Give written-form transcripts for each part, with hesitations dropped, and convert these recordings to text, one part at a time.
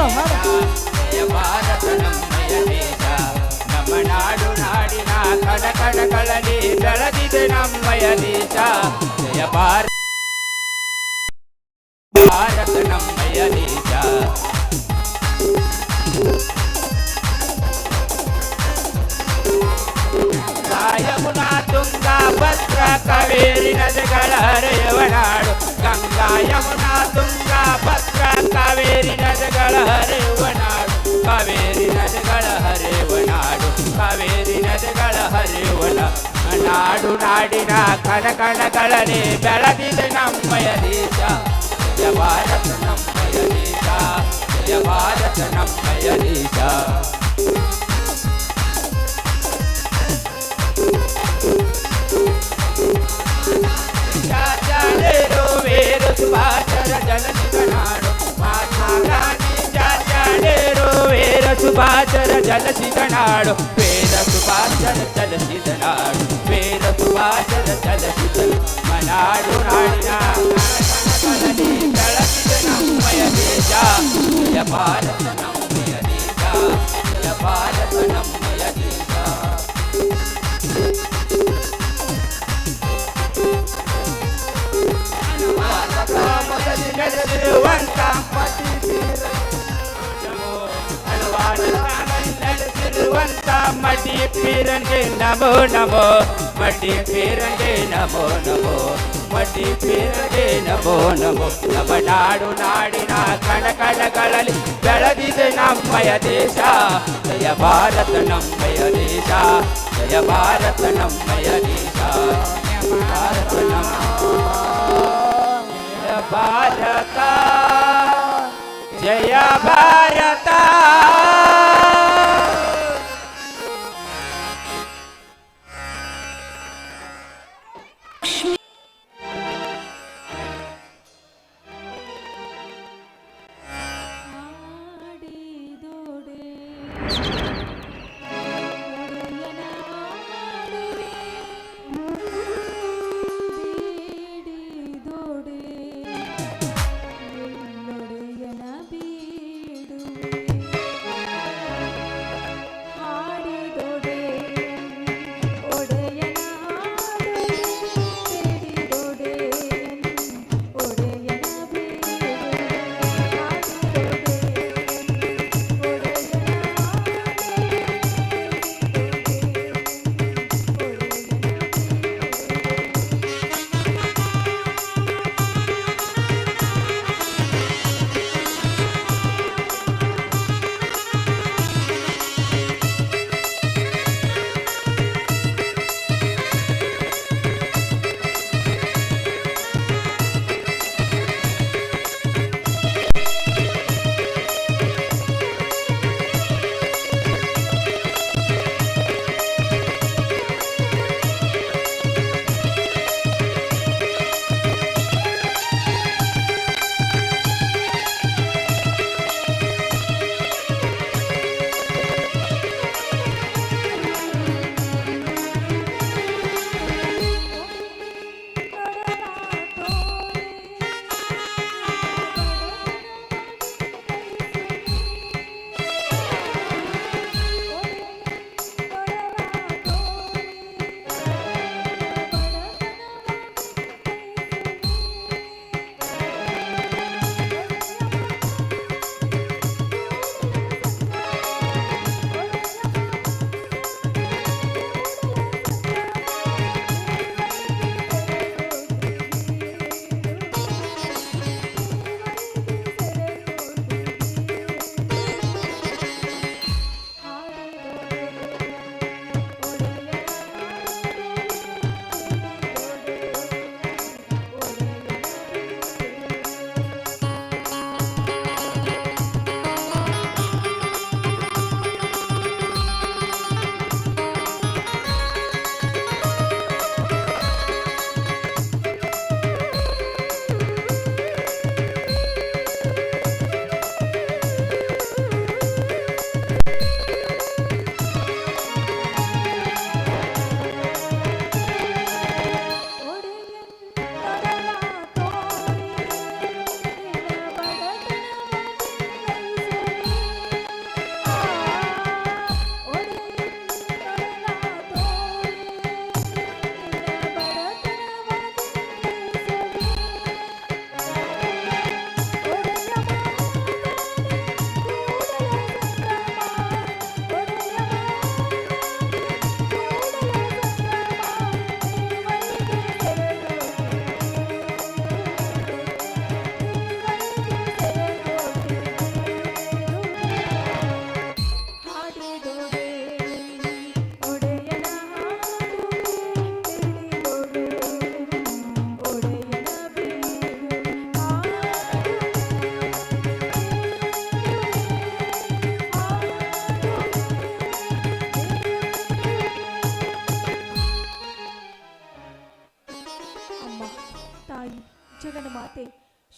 ಜಯ ಭಾರತ ನಮ್ಮಯ ದೇಶ ನಮ್ಮ ನಾಡು ನಾಡಿನ ಕಣ ಕಣಗಳಲ್ಲಿ ಬೆಳೆದಿದೆ ನಮ್ಮಯ ದೇಶ ಜಯ ಭಾರತ ನಮ್ಮಯ ದೇಶ ಯಮುನಾ ತುಂಗಾ ಭದ್ರಾ ಕಾವೇರಿ ನದಿಗಳ ಹರಿಯುವ ನಾಡು ಗಂಗಾ ಯಮುನಾ ತುಂಗಾ ಭದ್ರಾ ಕಾವೇರಿ ನದಿಗಳ ಹರಿಯುವ ನಾಡು ಕಾವೇರಿ ನದಿಗಳ ಹರಿಯುವ ನಾಡು ಕಾವೇರಿ ನದಿಗಳ ಹರಿಯುವ ನಾಡು ನಾಡಿನ ಕಣ ಕಣಗಳಲ್ಲಿ ಬೆಳೆದಿದೆ ನಮ್ಮಯ ದೇಶ ಜಯ ಭಾರತ ನಮ್ಮಯ ದೇಶ ಜಯ ಭಾರತ ನಮ್ಮಯ ದೇಶ ವೀರ ಸುಭಾಷರ ಜಲಸಿದ ನಾಡು ಮಹಾತ್ಮ ಗಾಂಧಿ ಜಾಡೇರು ವೀರ ಸುಭಾಷರ ಜಲಸಿದ ನಾಡು ವೀರ ಸುಭಾಷರ ಜಲಸಿದ ನಾಡು ವೀರ ಸುಭಾಷರ ಜಲಸಿದ ಮನಾಡು ನಾಡಿನ ಕಣಕಣಗಳಲ್ಲಿ ಬೆಳಗಿದ ನಮ್ಮಯ ದೇಶ ಜಯ ಭಾರತ ನಮ್ಮಯ ದೇಶ ಜಯ ಭಾರತ ನಮ್ಮಯ ದೇಶ ನಡೆಸಿರುವಂತ ಮಡಿ ಪೀರಂಗೆ ನಮೋ ನಮೋ ಮಡಿ ಪೀರಂಗೆ ನಮೋ ನಮೋ ಮಡಿ ಪೀರಂಗೆ ನಮೋ ನಮೋ ನಮ್ಮ ನಾಡು ನಾಡಿನ ಕಣ ಕಣಗಳಲ್ಲಿ ಬೆಳೆದಿದೆ ನಮ್ಮಯ ದೇಶ ಜಯ ಭಾರತ ನಮ್ಮಯ ದೇಶ ಜಯ ಭಾರತ ನಮ್ಮಯ ದೇಶ ಭಾರತ ಭಾರತ ಜಯ ಭಾರತ ಬೀಡು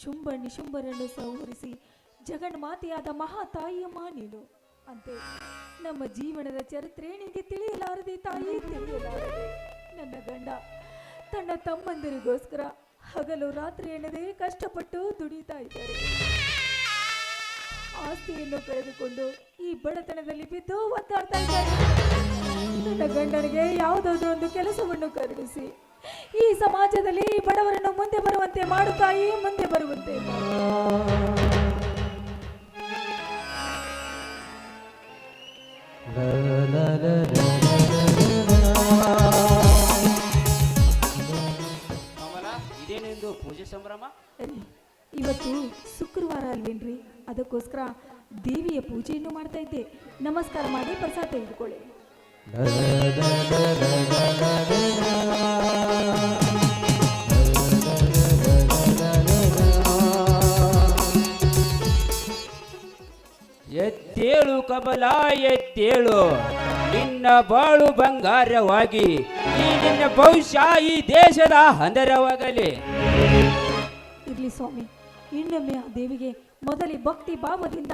ಶುಂಭ ನಿಶುಂಭರನ್ನು ಸಂಹರಿಸಿ ಜಗನ್ಮಾತೆಯಾದ ಮಹಾತಾಯಿಯಮ್ಮ ನೀನು. ಅಂತೆ ನಮ್ಮ ಜೀವನದ ಚರಿತ್ರೆ ನಿನಗೆ ತಿಳಿಯಲಾರದೆ ತಾಯಿ, ತಿಳಿಯಲಾರದೆ. ನನ್ನ ಗಂಡ ತನ್ನ ತಮ್ಮಂದಿರಿಗೋಸ್ಕರ ಹಗಲು ರಾತ್ರಿ ಎನ್ನದೇ ಕಷ್ಟಪಟ್ಟು ದುಡಿತಾ ಇದ್ದಾರೆ. ಆಸ್ತಿಯನ್ನು ಕಳೆದುಕೊಂಡು ಈ ಬಡತನದಲ್ಲಿ ಬಿದ್ದು ಒದ್ದಾಡ್ತಾ ಇದ್ದಾರೆ. ನನ್ನ ಗಂಡನಿಗೆ ಯಾವುದಾದ್ರೂ ಒಂದು ಕೆಲಸವನ್ನು ಕರುಣಿಸಿ ಈ ಸಮಾಜದಲ್ಲಿ ಬಡವರನ್ನು ಮುಂದೆ ಬರುವಂತೆ ಮಾಡು ತಾಯಿ, ಮುಂದೆ ಬರುವಂತೆ ಇದೇನೆಂದು ಪೂಜೆ ಸಂಭ್ರಮ? ಇವತ್ತು ಶುಕ್ರವಾರ ಅಲ್ವೇನ್ರಿ, ಅದಕ್ಕೋಸ್ಕರ ದೇವಿಯ ಪೂಜೆಯನ್ನು ಮಾಡ್ತಾ ಇದ್ದೆ. ನಮಸ್ಕಾರ ಮಾಡಿ ಪ್ರಸಾದ ತೆಗೆದುಕೊಳ್ಳಿ. ಎದ್ದೇಳು ಕಮಲ ಎದ್ದೇಳು, ನಿನ್ನ ಬಾಳು ಬಂಗಾರವಾಗಿ, ಈ ನಿನ್ನ ಭವಿಷ್ಯ ಈ ದೇಶದ ಹಂದರವಾಗಲಿ. ಇರ್ಲಿ ಸ್ವಾಮಿ, ಇನ್ನೊಮ್ಮೆ ಆ ದೇವಿಗೆ ಮೊದಲೇ ಭಕ್ತಿ ಭಾವದಿಂದ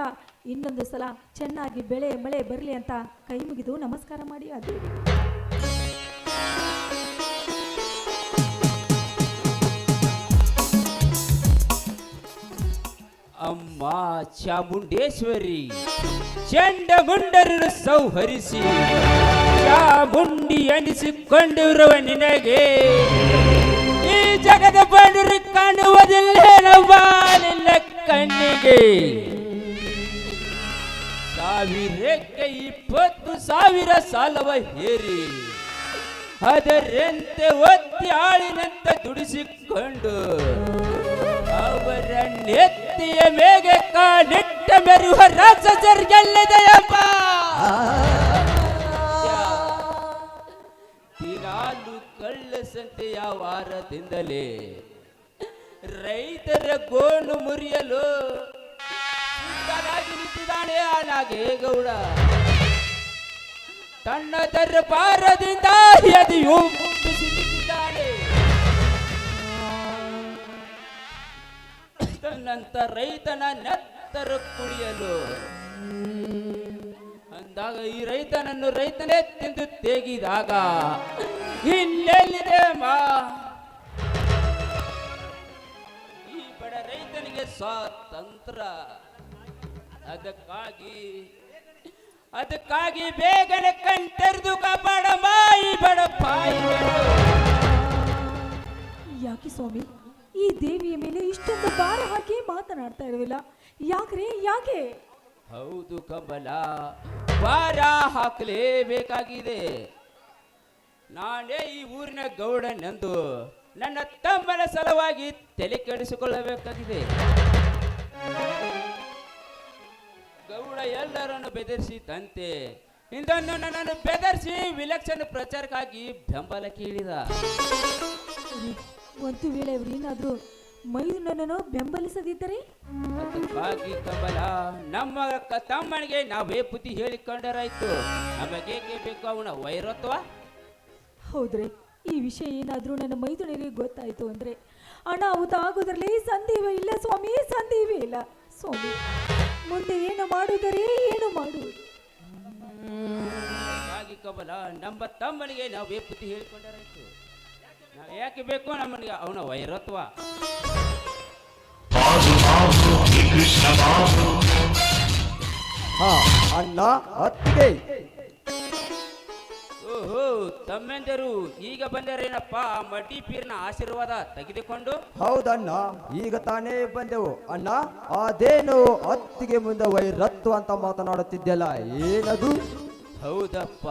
ಇನ್ನೊಂದು ಸಲ ಚೆನ್ನಾಗಿ ಬೆಳೆ ಮಳೆ ಬರಲಿ ಅಂತ ಕೈ ಮುಗಿದು ನಮಸ್ಕಾರ ಮಾಡಿ ಆ ದೇವಿ. ಅಮ್ಮ ಚಾಮುಂಡೇಶ್ವರಿ, ಚಂಡಮುಂಡರನ್ನು ಸಂಹರಿಸಿ ಚಾಮುಂಡಿ ಎನಿಸಿಕೊಂಡಿರುವ ನಿನಗೆ ಈ ಜಗದ ಬಂಡರು ಕಾಣುವುದಿಲ್ಲೇನವ್ವ ನಿನ್ನ ಕಣ್ಣಿಗೆ. ಸಾವಿರಕ್ಕೆ 20,000 ಸಾಲವ ಹೇರಿ ಅದರಂತೆ ಒತ್ತಿ ಆಳಿನಂತ ದುಡಿಸಿಕೊಂಡು ಅವರ ನೆತ್ತಿಯ ಮೇಗೆ ಕಾಲಿಟ್ಟ ಮೆರುವ ರಾಜರಿಗೆಲ್ಲದೆಯಪ್ಪ. ದಿನಾಲು ಕಳ್ಳ ಸಂತೆಯ ವಾರದಿಂದಲೇ ರೈತರ ಗೋಣು ಮುರಿಯಲು ಸಿದ್ಧನಾಗಿ ನಿಂತಿದ್ದಾನೆ ಆ ನಾಗೇಗೌಡ. ತನ್ನ ದರ್ಬಾರದಿಂದ ಎದೆಯು ಮುಟ್ಟಿಸಿ ನಿಂತಿದ್ದಾನೆ. ತನ್ನಂತ ರೈತನ ನೆತ್ತರ ಕುಡಿಯಲು ಅಂದಾಗ ಈ ರೈತನನ್ನು ರೈತನೇ ತಿಂದು ತೆಗೆದಾಗ ಇಲ್ಲೆಲ್ಲಿದೆ ಮಾ ಈ ಬಡ ರೈತನಿಗೆ ಸ್ವಾತಂತ್ರ್ಯ? ಅದಕ್ಕಾಗಿ ಬೇಗನೆ ಕಣ್ತೆರೆದು ಕಾಪಾಡಮ್ಮ ಈ ಬಡ ಪಾಯಿ. ಯಾಕೆ ಸ್ವಾಮಿ ಈ ದೇವಿಯ ಮೇಲೆ ಇಷ್ಟೊಂದು ಭಾರ ಹಾಕಿ ಮಾತನಾಡ್ತಾ ಇರಲಿಲ್ಲ? ಯಾಕ್ರೆ ಯಾಕೆ? ಹೌದು ಕಮಲ, ಭಾರ ಹಾಕಲೇಬೇಕಾಗಿದೆ. ನಾನೇ ಈ ಊರಿನ ಗೌಡನೆಂದು ನನ್ನ ತಮ್ಮನ ಸಲುವಾಗಿ ತಲೆ ಕೆಡಿಸಿಕೊಳ್ಳಬೇಕಾಗಿದೆ. ಗೌಡ ಎಲ್ಲರನ್ನು ಬೆದರಿಸಿದಂತೆ ಇಂದನ್ನು ನನ್ನನ್ನು ಬೆದರಿಸಿ ವಿಲಕ್ಷಣ ಪ್ರಚಾರಕ್ಕಾಗಿ ಬೆಂಬಲ ಕೇಳಿದ. ಒಂದು ವೇಳೆ ಅವರು ಏನಾದರೂ ಮೈದುನನ್ನು ಬೆಂಬಲಿಸದಿದ್ದರೆ? ಅದಕ್ಕಾಗಿ ಕಮಲ, ನಮ್ಮ ತಮ್ಮನಿಗೆ ನಾವೇ ಬುದ್ಧಿ ಹೇಳಿಕೊಂಡರಾಯ್ತು. ನಮಗೇಕೆ ಬೇಕು ಅವನ ವೈರತ್ವ? ಹೌದ್ರಿ, ಈ ವಿಷಯ ಏನಾದರೂ ನನ್ನ ಮೈದುನಿಗೆ ಗೊತ್ತಾಯ್ತು ಅಂದ್ರೆ ಅನಾಹುತ ಆಗೋದ್ರಲ್ಲಿ ಸಂದೇಹ ಇಲ್ಲ ಸ್ವಾಮಿ, ಸಂದೇಹವೇ ಇಲ್ಲ ಸ್ವಾಮಿ. ಮುಂದೆ ಏನು ಮಾಡುವುದರೆ ಏನು ಮಾಡುವುದು? ಹಾಗೆ ಕಮಲ, ನಮ್ಮ ತಮ್ಮನಿಗೆ ನಾವೇ ಬುದ್ಧಿ ಹೇಳಿಕೊಂಡರಾಯ್ತು. ನಾವು ಯಾಕೆ ಬೇಕು ನಮ್ಮನಿಗೆ ಅವನ ವೈರತ್ವ? ಅಣ್ಣ ಅತ್ತಿಗೆ. ಓಹೋ, ತಮ್ಮೆಂದರು ಈಗ ಬಂದರೇನಪ್ಪ ಮಡ್ಡಿ ಪೀರ್ನ ಆಶೀರ್ವಾದ ತೆಗೆದುಕೊಂಡು? ಹೌದಣ್ಣ, ಈಗ ತಾನೇ ಬಂದೆವು. ಅಣ್ಣ, ಅದೇನು ಅತ್ತಿಗೆ ಮುಂದೆ ವೈರತ್ವ ಅಂತ ಮಾತನಾಡುತ್ತಿದ್ದೆಲ್ಲ, ಏನದು? ಹೌದಪ್ಪ,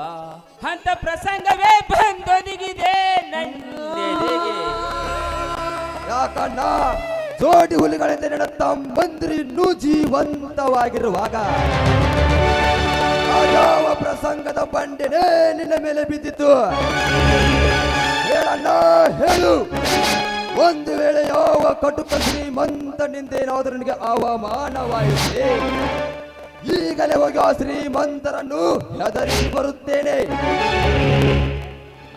ಅಂತ ಪ್ರಸಂಗವೇ ಬಂದೊದಗಿದೆ ನನ್ನೆದೆಗೆ. ಯಾಕಣ್ಣ, ಜೋಡಿ ಹುಲಿಗಳಿಂದ ನನ್ನ ತಮ್ಮಂದಿರು ಇನ್ನೂ ಜೀವಂತವಾಗಿರುವಾಗ ಯಾವ ಪ್ರಸಂಗದ ಬಂಡೆನೇ ನಿನ್ನ ಮೇಲೆ ಬಿದ್ದಿತು? ಹೇಳಣ್ಣ, ಹೇಳು. ಒಂದು ವೇಳೆ ಯಾವ ಕಟುಕ ಶ್ರೀಮಂತನಿಂದೇನಾದರೂ ನಿನಗೆ ಅವಮಾನವಾಯಿತೆ, ಈಗಲೇ ಹೋಗಿ ಆ ಶ್ರೀಮಂತರನ್ನು ಹೆದರಿ ಬರುತ್ತೇನೆ.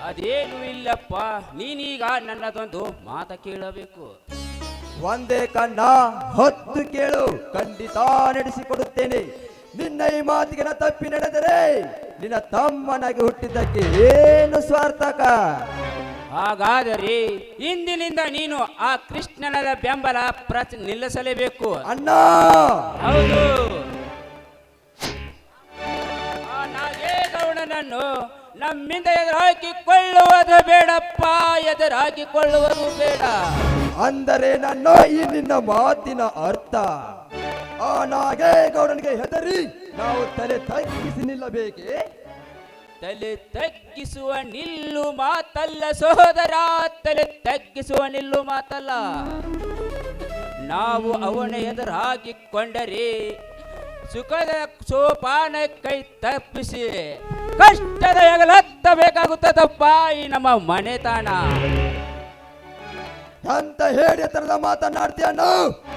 ಅದೇನು ಇಲ್ಲಪ್ಪ, ನೀನೀಗ ನನ್ನದೊಂದು ಮಾತ ಕೇಳಬೇಕು. ಒಂದೇ ಕಣ್ಣ ಹೊತ್ತು ಕೇಳು, ಖಂಡಿತ ನಡೆಸಿಕೊಡುತ್ತೇನೆ. ನಿನ್ನ ಈ ಮಾತಿಗೆ ನಾ ತಪ್ಪಿ ನಡೆದರೆ ನಿನ್ನ ತಮ್ಮನಾಗಿ ಹುಟ್ಟಿದ್ದಕ್ಕೆ ಏನು ಸ್ವಾರ್ಥಕ? ಹಾಗಾದರೆ ಇಂದಿನಿಂದ ನೀನು ಆ ಕೃಷ್ಣನ ಬೆಂಬಲ ನಿಲ್ಲಿಸಲೇಬೇಕು. ಅಣ್ಣ, ಹೌದು, ಆ ನಾಗೇಗೌಡನನ್ನು ನಮ್ಮಿಂದ ಎದುರಾಕಿಕೊಳ್ಳುವುದು ಬೇಡಪ್ಪ, ಎದುರಾಕಿಕೊಳ್ಳುವುದು ಬೇಡ. ಅಂದರೆ ನನ್ನ ಈ ನಿನ್ನ ಮಾತಿನ ಅರ್ಥ ಆ ನಾಗೇಗೌಡನಿಗೆ ಹೆದರಿ ನಾವು ತಲೆ ತಗ್ಗಿಸಿ ನಿಲ್ಲಬೇಕೆ? ತಲೆ ತಗ್ಗಿಸುವ ನಿಲ್ಲು ಮಾತಲ್ಲ ಸಹೋದರ, ತಲೆ ತಗ್ಗಿಸುವ ನಿಲ್ಲು ಮಾತಲ್ಲ. ನಾವು ಅವನ ಎದುರಾಗಿಕೊಂಡರೆ ಸುಖದ ಸೋಪಾನ ಕೈ ತಪ್ಪಿಸಿ ಕಷ್ಟದ ಹೆಗಲತ್ತಬೇಕಾಗುತ್ತದಪ್ಪ ಈ ನಮ್ಮ ಮನೆತಾಣ. ಅಂತ ಹೇಳಿ ತರದ ಮಾತನಾಡ್ತೀಯಣ್ಣ?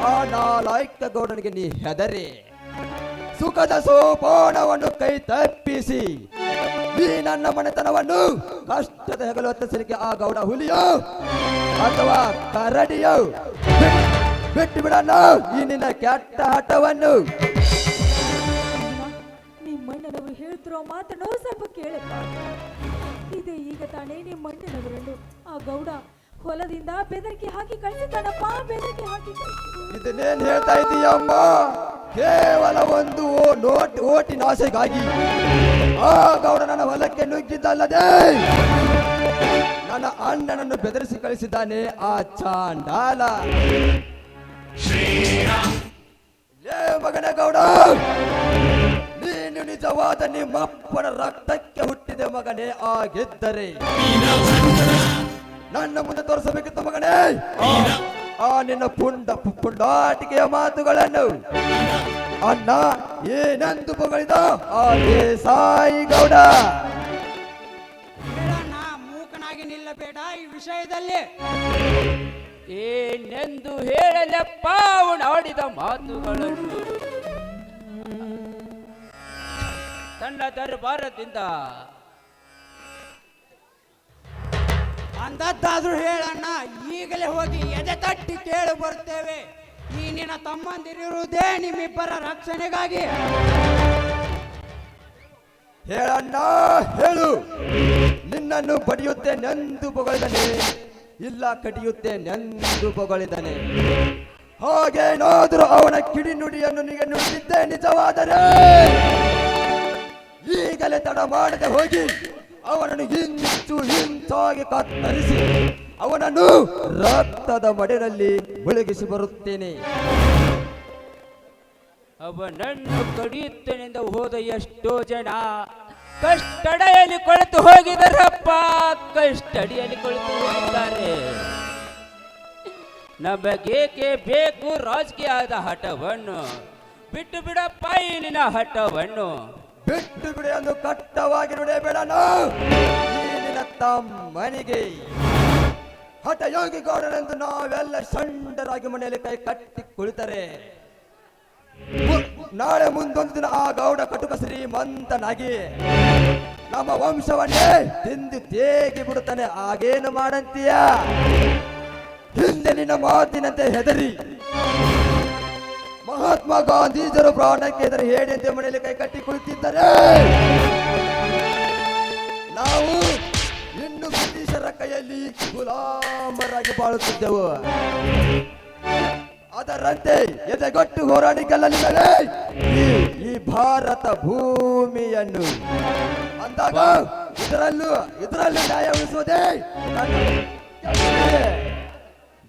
ಆ ನಾಲಾಯ್ಕ ಗೌಡನಿಗೆ ನೀ ಹೆದರಿ ಸುಖದ ಸೋಪಾನವನ್ನು ಕೈ ತಪ್ಪಿಸಿ ಈ ನನ್ನ ಮನೆತನವನ್ನು ಕಷ್ಟದ ಹೆಗಲು ಹತ್ತಿಸಲಿಕ್ಕೆ ಆ ಗೌಡ ಹುಲಿಯೋ ಅಥವಾ ಕರಡಿಯೋ ಬಿಟ್ಟು ಬಿಡಣ್ಣ ಈ ನಿನ್ನ ಕೆಟ್ಟ ಹಠವನ್ನು. ನಿಮ್ಮಣ್ಣನವರು ಹೇಳ್ತಿರೋ ಮಾತನ್ನು ಸ್ವಲ್ಪ ಕೇಳಪ್ಪ. ಇದೆ ಈಗ ತಾನೇ ನಿಮ್ಮಣ್ಣನವರನ್ನು ಆ ಗೌಡ ಹೊಲದಿಂದ ಬೆದರಿಕೆ ಹಾಕಿ ಕಳಿಸಿದ್ದಾನಪ್ಪ, ಬೆದರಿಕೆ ಹಾಕಿ. ಇದನ್ನೇನ್ ಹೇಳ್ತಾ ಇದ್ದೀಯಮ್ಮ? ಕೇವಲ ಒಂದು ಓಟಿನ ಆಸೆಗಾಗಿ ಆ ಗೌಡ ನನ್ನ ಹೊಲಕ್ಕೆ ನುಗ್ಗಿದ್ದಲ್ಲದೆ ನನ್ನ ಅಣ್ಣನನ್ನು ಬೆದರಿಸಿ ಕಳಿಸಿದ್ದಾನೆ ಆ ಚಾಂಡಾಲ. ಲೇ ಮಗನ ಗೌಡ, ನೀನು ನಿಜವಾದ ನಿಮ್ಮಪ್ಪನ ರಕ್ತಕ್ಕೆ ಹುಟ್ಟಿದೆ ಮಗನೇ ಆಗಿದ್ದರೆ ನನ್ನ ಮುಂದೆ ತೋರಿಸಬೇಕಿತ್ತು ಮಗನೇ ಆ ನಿನ್ನ ಪುಂಡಾಟಿಕೆಯ ಮಾತುಗಳನ್ನು. ಅಣ್ಣ ಏನೆಂದು ಹೊಗಳಿದ ಆ ದೇಸಾಯಿ ಗೌಡ? ಮೂಕನಾಗಿ ನಿಲ್ಲಬೇಡ ಈ ವಿಷಯದಲ್ಲಿ. ಏನೆಂದು ಹೇಳಲಪ್ಪ ಅವನು ಆಡಿದ ಮಾತುಗಳನ್ನು ತನ್ನ ದರ್ಬಾರದಿಂದ ಅಂದದ್ದಾದ್ರೂ ಹೇಳಣ್ಣ, ಈಗಲೇ ಹೋಗಿ ಎದೆ ತಟ್ಟಿ ಕೇಳಿ ಬರ್ತೇವೆ. ಈ ನಿನ್ನ ತಮ್ಮಂದಿರುವುದೇ ನಿಮ್ಮಿಬ್ಬರ ರಕ್ಷಣೆಗಾಗಿ. ಹೇಳಣ್ಣ ಹೇಳು, ನಿನ್ನನ್ನು ಬಡಿಯುತ್ತೇನೆಂದು ಹೊಗಳಿದನೆ, ಇಲ್ಲ ಕಡಿಯುತ್ತೇನೆಂದು ಹೊಗಳಿದನೆ. ಹಾಗೇನಾದರೂ ಅವನ ಕಿಡಿ ನುಡಿಯನ್ನು ನಿಮಗೆ ನುಡಿದಿದ್ದೆ ನಿಜವಾದರೆ ಈಗಲೇ ತಡ ಮಾಡದೆ ಹೋಗಿ ಅವನನ್ನು ಹಿಂಚಾಗಿ ಕತ್ತರಿಸಿ ಅವನನ್ನು ರಕ್ತದ ಮಡಿನಲ್ಲಿ ಮುಳುಗಿಸಿ ಬರುತ್ತೇನೆ. ಅವನನ್ನು ಕಡಿಯುತ್ತೇನೆಂದು ಹೋದ ಎಷ್ಟೋ ಜನ ಕಷ್ಟಡಿಯಲ್ಲಿ ಕೊಳೆತು ಹೋಗಿದ್ದಾರಪ್ಪ, ಕಷ್ಟಡಿಯಲ್ಲಿ ಕೊಳೆತು ಹೋಗಿದ್ದಾರೆ. ನಮಗೇಕೆ ಬೇಕು ರಾಜಕೀಯದ ಹಠವನ್ನು? ಬಿಟ್ಟು ಬಿಡಪ್ಪ ಈ ನಿನ್ನ ಹಠವನ್ನು. ಬಿಟ್ಟು ಬಿಡಿ ಎಂದು ಕಟ್ಟವಾಗಿ ನುಡಿಯಬೇಡಣ ಈ ನಿನ್ನ ತಮ್ಮನಿಗೆ. ಹಠ ಯೋಗಿ ಗೌಡನೆಂದು ನಾವೆಲ್ಲ ಸಂಡರಾಗಿ ಮನೆಯಲ್ಲಿ ಕೈ ಕಟ್ಟಿ ಕುಳಿತರೆ ನಾಳೆ ಮುಂದೊಂದು ದಿನ ಆ ಗೌಡ ಕಟುಕ ಶ್ರೀಮಂತನಾಗಿ ನಮ್ಮ ವಂಶವನ್ನೇ ತಿಂದು ತೇಗಿ ಬಿಡುತ್ತಾನೆ. ಆಗೇನು ಮಾಡಂತೀಯ? ಹಿಂದೆ ನಿನ್ನ ಮಾತಿನಂತೆ ಹೆದರಿ ಮಹಾತ್ಮ ಗಾಂಧೀಜರು ಪ್ರಾಣಕ್ಕೆ ಹೆದರಿ ಹೇಳಿದಂತೆ ಮನೆಯಲ್ಲಿ ಕೈ ಕಟ್ಟಿ ಕುಳಿತಿದ್ದರೆ ನಾವು ಇನ್ನು ಬ್ರಿಟಿಷರ ಕೈಯಲ್ಲಿ ಗುಲಾಮರಾಗಿ ಬಾಳುತ್ತಿದ್ದೆವು. ಅದರಂತೆ ಎದೆಗೊಟ್ಟು ಹೋರಾಡಿ ಗೆಲ್ಲಲಿಲ್ಲವೇ ಈ ಭಾರತ ಭೂಮಿಯನ್ನು ಅಂದಾಗ ಇದರಲ್ಲೂ ನ್ಯಾಯ ಉಳಿಸುವುದೇ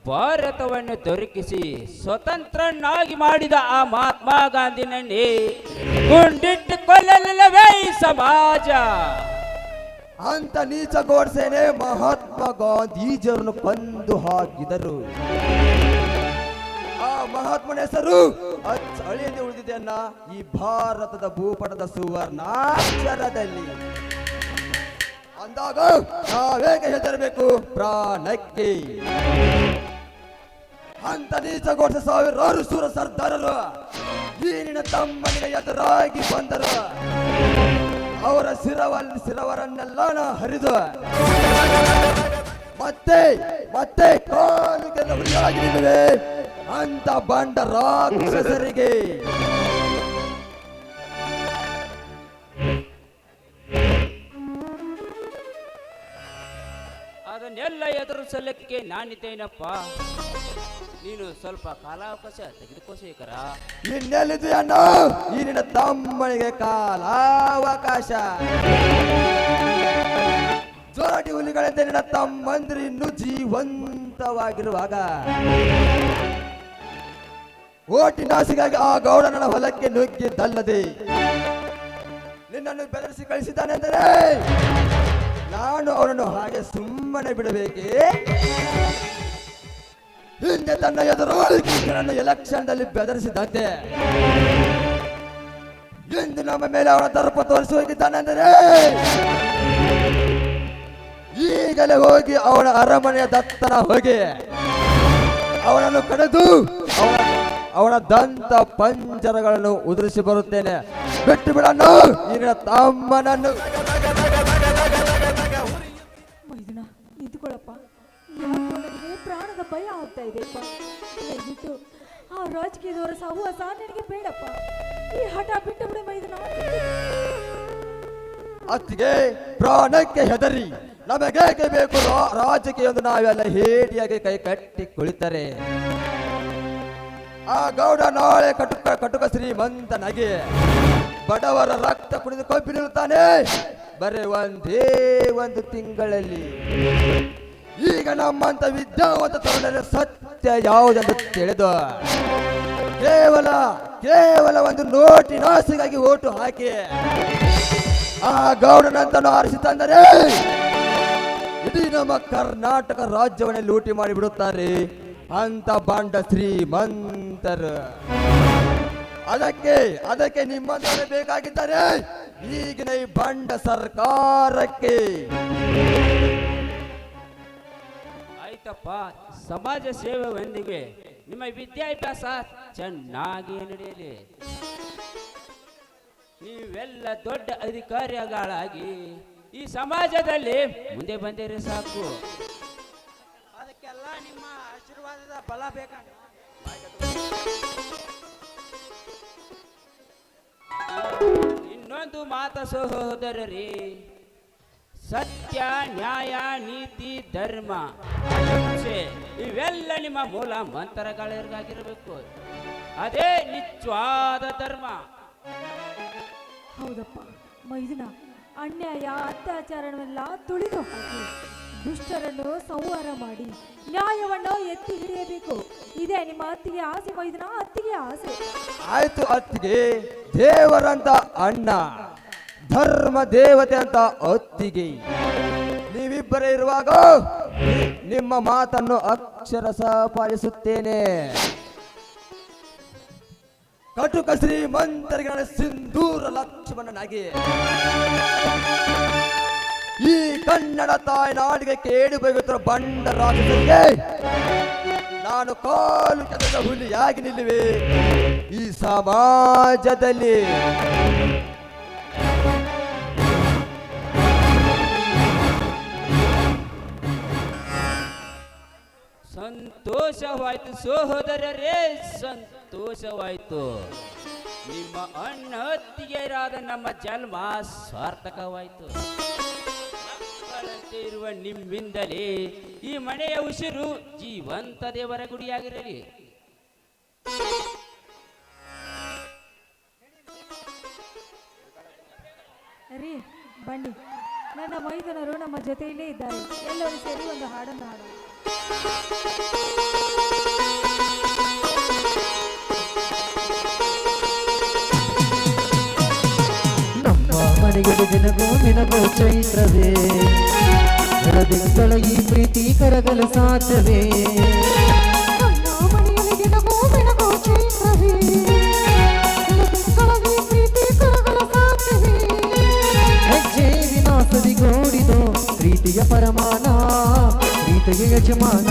ಭಾರತವನ್ನು ದೊರಕಿಸಿ ಸ್ವತಂತ್ರನಾಗಿ ಮಾಡಿದ ಆ ಮಹಾತ್ಮ ಗಾಂಧಿನನ್ನೇ ಗುಂಡಿಟ್ಟು ಕೊಲ್ಲಲಿಲ್ಲವೇ ಈ ಸಮಾಜ? ಅಂತ ನೀಚ ಗೋಡ್ಸೇನೆ ಮಹಾತ್ಮ ಗಾಂಧೀಜಿಯವರನ್ನು ಕೊಂದು ಹಾಕಿದರು. ಆ ಮಹಾತ್ಮನ ಹೆಸರು ಅಳಿಯದೆ ಉಳಿದಿದೆ ಅನ್ನ ಈ ಭಾರತದ ಭೂಪಟದ ಸುವರ್ಣಾಕ್ಷರದಲ್ಲಿ. ಅಂದಾಗ ನಾವೇಗೆ ಹೆದರಬೇಕು ಪ್ರಾಣಕ್ಕೆ? ಅಂತ ನೀಚ ಗೋಡ್ಸ ಸಾವಿರಾರು ಸೂರ ಸರ್ದಾರರು ಈ ನಿನ್ನ ತಮ್ಮನಿಗೆ ಎದುರಾಗಿ ಬಂದರು. ಅವರ ಶಿರವರನ್ನೆಲ್ಲ ಹರಿದು ಮತ್ತೆ ಕಾಲುಗೆಲ್ಲ ಹುಲಿಯಾಗಿ ನಿಲ್ಲುವೆ ಅಂತ ಬಂಡ ರಾಕ್ಷಸರಿಗೆ ಅದನ್ನೆಲ್ಲ ಎದುರಿಸಲಿಕ್ಕೆ ನಾನಿದ್ದೇನಪ್ಪ. ನೀನು ಸ್ವಲ್ಪ ಕಾಲಾವಕಾಶ ತೆಗೆದುಕೋ ಶೇಖರ. ಇನ್ನೆಲ್ಲಿದು ಅಣ್ಣ ಈ ನಿನ್ನ ತಮ್ಮನಿಗೆ ಕಾಲಾವಕಾಶ. ಜೋರಾಟಿ ಹುಲಿಗಳಂತೆ ನಿನ್ನ ತಮ್ಮಂದಿರು ಇನ್ನೂ ಜೀವಂತವಾಗಿರುವಾಗ ಓಟಿನಾಸಿಗಾಗಿ ಆ ಗೌಡನ ಹೊಲಕ್ಕೆ ನುಗ್ಗಿದ್ದಲ್ಲದೆ ನಿನ್ನನ್ನು ಬೆದರಿಸಿ ಕಳಿಸಿದ್ದಾನೆಂದರೆ ನಾನು ಅವನನ್ನು ಹಾಗೆ ಸುಮ್ಮನೆ ಬಿಡಬೇಕೆ? ಹಿಂದೆ ತನ್ನ ಎದುರು ನನ್ನನ್ನು ಎಲೆಕ್ಷನ್ದಲ್ಲಿ ಬೆದರಿಸಿದಂತೆ ಎಂದು ನಮ್ಮ ಮೇಲೆ ಅವನ ದರ್ಪ ತೋರಿಸಿ ಹೋಗಿದ್ದಾನೆಂದರೆ ಈಗಲೇ ಹೋಗಿ ಅವನ ಅರಮನೆಯ ದತ್ತನ ಹೋಗಿ ಅವನನ್ನು ಕಡಿದು ಅವನ ದಂತ ಪಂಜರಗಳನ್ನು ಉದುರಿಸಿ ಬರುತ್ತೇನೆ. ಬಿಟ್ಟು ಬಿಡನ್ನು ಈಗಿನ ತಮ್ಮನನ್ನು. ಮೈದುನ ನಿಂತ್ಕೊಳ್ಳಪ್ಪ. ಯಾಕೋ ನನಗೆ ಪ್ರಾಣದ ಭಯ ಆಗ್ತಾ ಇದೆಯಪ್ಪ. ದಯವಿಟ್ಟು ಆ ರಾಜಕೀಯದವರ ಸಹವಾಸ ನನಗೆ ಬೇಡಪ್ಪ. ಈ ಹಠ ಬಿಟ್ಟು ಬಿಡು ಮೈದುನ. ಅತ್ತಿಗೆ ಪ್ರಾಣಕ್ಕೆ ಹೆದರಿ ನಮಗೇಕೆ ಬೇಕು ರಾಜಕೀಯ ಎಂದು ನಾವೆಲ್ಲ ಹೇಡಿಯಾಗಿ ಕೈ ಕಟ್ಟಿ ಕುಳಿತರೆ ಆ ಗೌಡ ನಾಳೆ ಕಟುಕ ಶ್ರೀಮಂತನಾಗಿ ಬಡವರ ರಕ್ತ ಕುಡಿದು ಕೊಬ್ಬಿರುತ್ತಾನೆ ಬರೇ ಒಂದೇ ಒಂದು ತಿಂಗಳಲ್ಲಿ. ಈಗ ನಮ್ಮಂತ ವಿದ್ಯಾವಂತ ತರುಣರ ಸತ್ಯ ಯಾವುದೆಂದು ತಿಳಿದು ಕೇವಲ ಒಂದು ನೋಟಿನಾಸಿಗಾಗಿ ಓಟು ಹಾಕಿ ಆ ಗೌಡನಂತನು ಆರಿಸಿ ತಂದರೆ ಇಡೀ ನಮ್ಮ ಕರ್ನಾಟಕ ರಾಜ್ಯವನ್ನೇ ಲೂಟಿ ಮಾಡಿ ಬಿಡುತ್ತಾರೆ ಅಂತ ಬಾಂಡ ಶ್ರೀಮಂತರು. ಅದಕ್ಕೆ ನಿಮ್ಮಂತವರೇ ಬೇಕಾಗಿದ್ದಾರೆ ಈಗಿನ ಈ ಬಂಡ ಸರ್ಕಾರಕ್ಕೆ. ಆಯ್ತಪ್ಪ, ಸಮಾಜ ಸೇವೆಯೊಂದಿಗೆ ನಿಮ್ಮ ವಿದ್ಯಾಭ್ಯಾಸ ಚೆನ್ನಾಗಿ ನಡೆಯಲಿ. ನೀವೆಲ್ಲ ದೊಡ್ಡ ಅಧಿಕಾರಿಗಳಾಗಿ ಈ ಸಮಾಜದಲ್ಲಿ ಮುಂದೆ ಬಂದಿರಿ ಸಾಕು. ಅದಕ್ಕೆಲ್ಲ ನಿಮ್ಮ ಆಶೀರ್ವಾದದ ಬಲ ಬೇಕಾಗ. ಇನ್ನೊಂದು ಮಾತು ಸಹೋದರರೇ, ಸತ್ಯ, ನ್ಯಾಯ, ನೀತಿ, ಧರ್ಮ, ಅಹಿಂಸೆ ಇವೆಲ್ಲ ನಿಮ್ಮ ಮೂಲ ಮಂತ್ರಗಳಿಗಾಗಿರಬೇಕು. ಅದೇ ನಿಜವಾದ ಧರ್ಮ. ಹೌದಪ್ಪ ಮೈದುನ, ಅನ್ಯಾಯ ಅತ್ಯಾಚಾರವೆಲ್ಲ ತುಳಿದು ಹಾಕಿ ದುಷ್ಟರನ್ನು ಸಂಹಾರ ಮಾಡಿ ನ್ಯಾಯವನ್ನು ಎತ್ತಿ ಹಿಡಿಯಬೇಕು. ಇದೇ ನಿಮ್ಮ ಅತ್ತಿಗೆ ಆಸೆ ಮೈದುನ, ಅತ್ತಿಗೆ ಆಸೆ. ಆಯ್ತು ಅತ್ತಿಗೆ, ದೇವರಂತ ಅಣ್ಣ, ಧರ್ಮ ದೇವತೆ ಅಂತ ಅತ್ತಿಗೆ, ನೀವಿಬ್ಬರೇ ಇರುವಾಗ ನಿಮ್ಮ ಮಾತನ್ನು ಅಕ್ಷರಶಃ ಪಾಲಿಸುತ್ತೇನೆ. ಕಟುಕ ಶ್ರೀಮಂತರಿಗೆ ನನ್ನ ಸಿಂಧೂರ ಲಕ್ಷ್ಮಣನಾಗಿ ಈ ಕನ್ನಡ ತಾಯಿ ನಾಡಿಗೆ ಕೇಳಿ ಬರುತ್ತಿರುವ ಬಂಡ ರಾಜರಿಗೆ ನಾನು ಕಾಲು ಕೆದದ ಹುಲಿಯಾಗಿ ನಿಲ್ಲುವೆ ಈ ಸಮಾಜದಲ್ಲಿ. ಸಂತೋಷವಾಯ್ತು ಸಹೋದರರೇ, ಸಂತೋಷವಾಯ್ತು. ನಿಮ್ಮ ಅಣ್ಣ ಅತ್ತಿಗೆಯರಾದ ನಮ್ಮ ಜನ್ಮ ಸಾರ್ಥಕವಾಯ್ತು. ಮಕ್ಕಳಂತೆ ಇರುವ ನಿಮ್ಮಿಂದಲೇ ಈ ಮನೆಯ ಉಸಿರು ಜೀವಂತ ದೇವರ ಗುಡಿಯಾಗಿರಲಿ. ರೀ ಬನ್ನಿ, ನನ್ನ ಮೈದುನರು ನಮ್ಮ ಜೊತೆಯಲ್ಲೇ ಇದ್ದಾರೆ. ಎಲ್ಲರೂ ಸೇರಿ ಒಂದು ಹಾಡನ್ನು ಹಾಡೋಣ. ನಮ್ಮ ಮನೆಗೆ ದಿನಗೋ ಚೈತ್ರವೇ, ಬೆಳದಿಂಗಳ ಈ ಪ್ರೀತಿ ಕರಗಲು ಸಾಧ್ಯವೇ? ಹೆಜ್ಜೆ ವಿನಾಸದಿ ಗೋಡಿದೋ ಪ್ರೀತಿಯ ಪರಮಾನ, ಪ್ರೀತಿಯ ಯಜಮಾನ.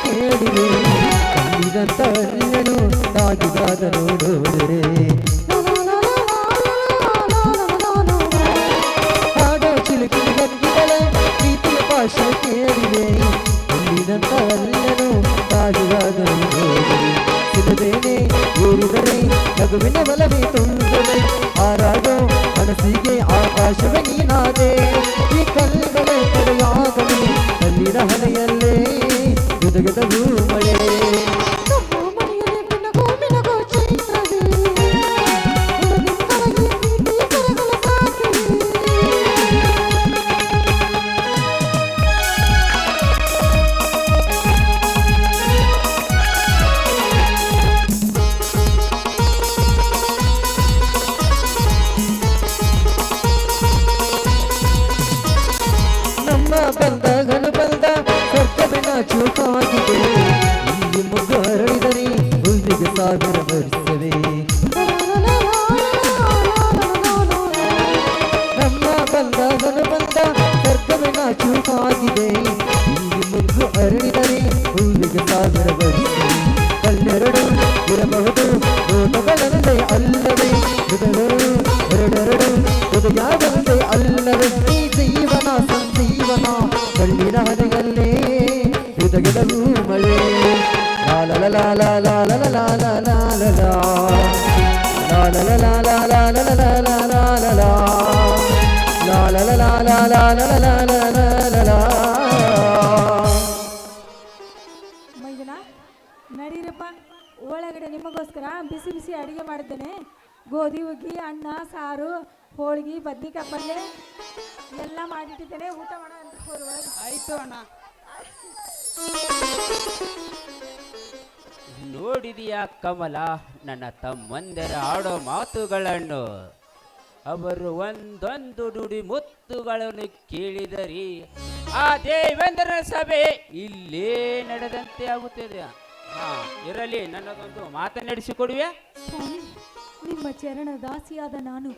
ಕೇಳಿದೆ ಕಂಡಿದಂತ ಅಣ್ಣನು ತಾಗಿದಾದ ನೋಡೋದರೆ ಹಾಡೋ ಚಿಲುಕಿನ ಗಂಗಿಗಳ ಪ್ರೀತಿಯ ಭಾಷೆ ಕೇಳಿದೆ ಕಂಡಿದಂತ ಅಣ್ಣನು ತಾಗಿದಾದ ನೋಡೋದರೆ ಸಿಗದೇನೆ ಏರಿದರೆ ನಗುವಿನ ಬಲವೇ ತುಂಬಿದೆ ಹಾರಾಡೋ ಮನಸ್ಸಿಗೆ ಆಕಾಶವೇ ನೀನಾದೆ ಈ ಕಲ್ಲುಗಳೇ ತಡೆಯಾಗಲಿ ಕಲ್ಲಿನ ಹಣೆಯಲ್ಲೇ ಗದಗದವು ಮಳೆ ಬಂದ ಸ್ವರ್ಗವಿನ ಚೂಕಾಗಿದೆ ಇಲ್ಲಿ ಮುಗ್ಗು ಹರಳಿದರೆ ಹುಲ್ಲಿಗೆ ಸಾವಿರ ವರ್ಷವೇ ನಮ್ಮ ಬಂದ ಸ್ವರ್ಗವಿನ ಚೂಕಾಗಿದೆ ಇಲ್ಲಿ ಮುಗ್ಗು ಹರಳಿದರೆ ಹುಲ್ಲಿಗೆ ಸಾವಿರ ವರ್ಷವೇ ಕಲ್ಲೆರಡು ಇರಬಹುದು ನೋಟಗಳಂತೆ ಅಲ್ಲವೇ ಹೃದಯಗಳು ಎರಡೆರಡು ಹೃದಯವಂತೆ ಅಲ್ಲವೇ ಈ ಜೀವನ ಸಂಜೀವನ ಕಣ್ಣಿನ ಹಣೆಯಲ್ಲೇ ಹೃದಯದವು ಮಳೆ ಲಾಲ ಲಾಲ ಲಾಲ ಲಾಲ ಲಾಲ ಲಾಲ ಲಾಲ ಲಾಲ ಲಾಲ ಲಾಲ ಮೈದನ ನಡೀರಪ್ಪ ಒಳಗಡೆ ನಿಮಗೋಸ್ಕರ ಬಿಸಿ ಬಿಸಿ ಅಡುಗೆ ಮಾಡಿದ್ದೇನೆ ಗೋಧಿ ಹುಗ್ಗಿ ಅನ್ನ ಸಾರು ಹೋಳಿಗೆ ಬದ್ನಿಕಾಯಿ ಪಲ್ಯ ಎಲ್ಲ ಮಾಡಿಟ್ಟಿದ್ದೇನೆ ಊಟ ಮಾಡೋ ಅಂತ ಆಯ್ತು ಅಣ್ಣ. ನೋಡಿದೆಯಾ ಕಮಲ ನನ್ನ ತಮ್ಮಂದರ ಆಡೋ ಮಾತುಗಳನ್ನು ಅವರು ಒಂದೊಂದು ನುಡಿ ಮುತ್ತುಗಳನ್ನು ಕೇಳಿದರಿ ಆ ದೇವೇಂದ್ರನ ಸಭೆ ಇಲ್ಲೇ ನಡೆದಂತೆ ಆಗುತ್ತದೆ. ಇರಲಿ, ನನ್ನದೊಂದು ಮಾತನಾಡಿಸಿಕೊಡುವೆ. ಸ್ವಾಮಿ, ನಿಮ್ಮ ಚರಣ ದಾಸಿಯಾದ ನಾನು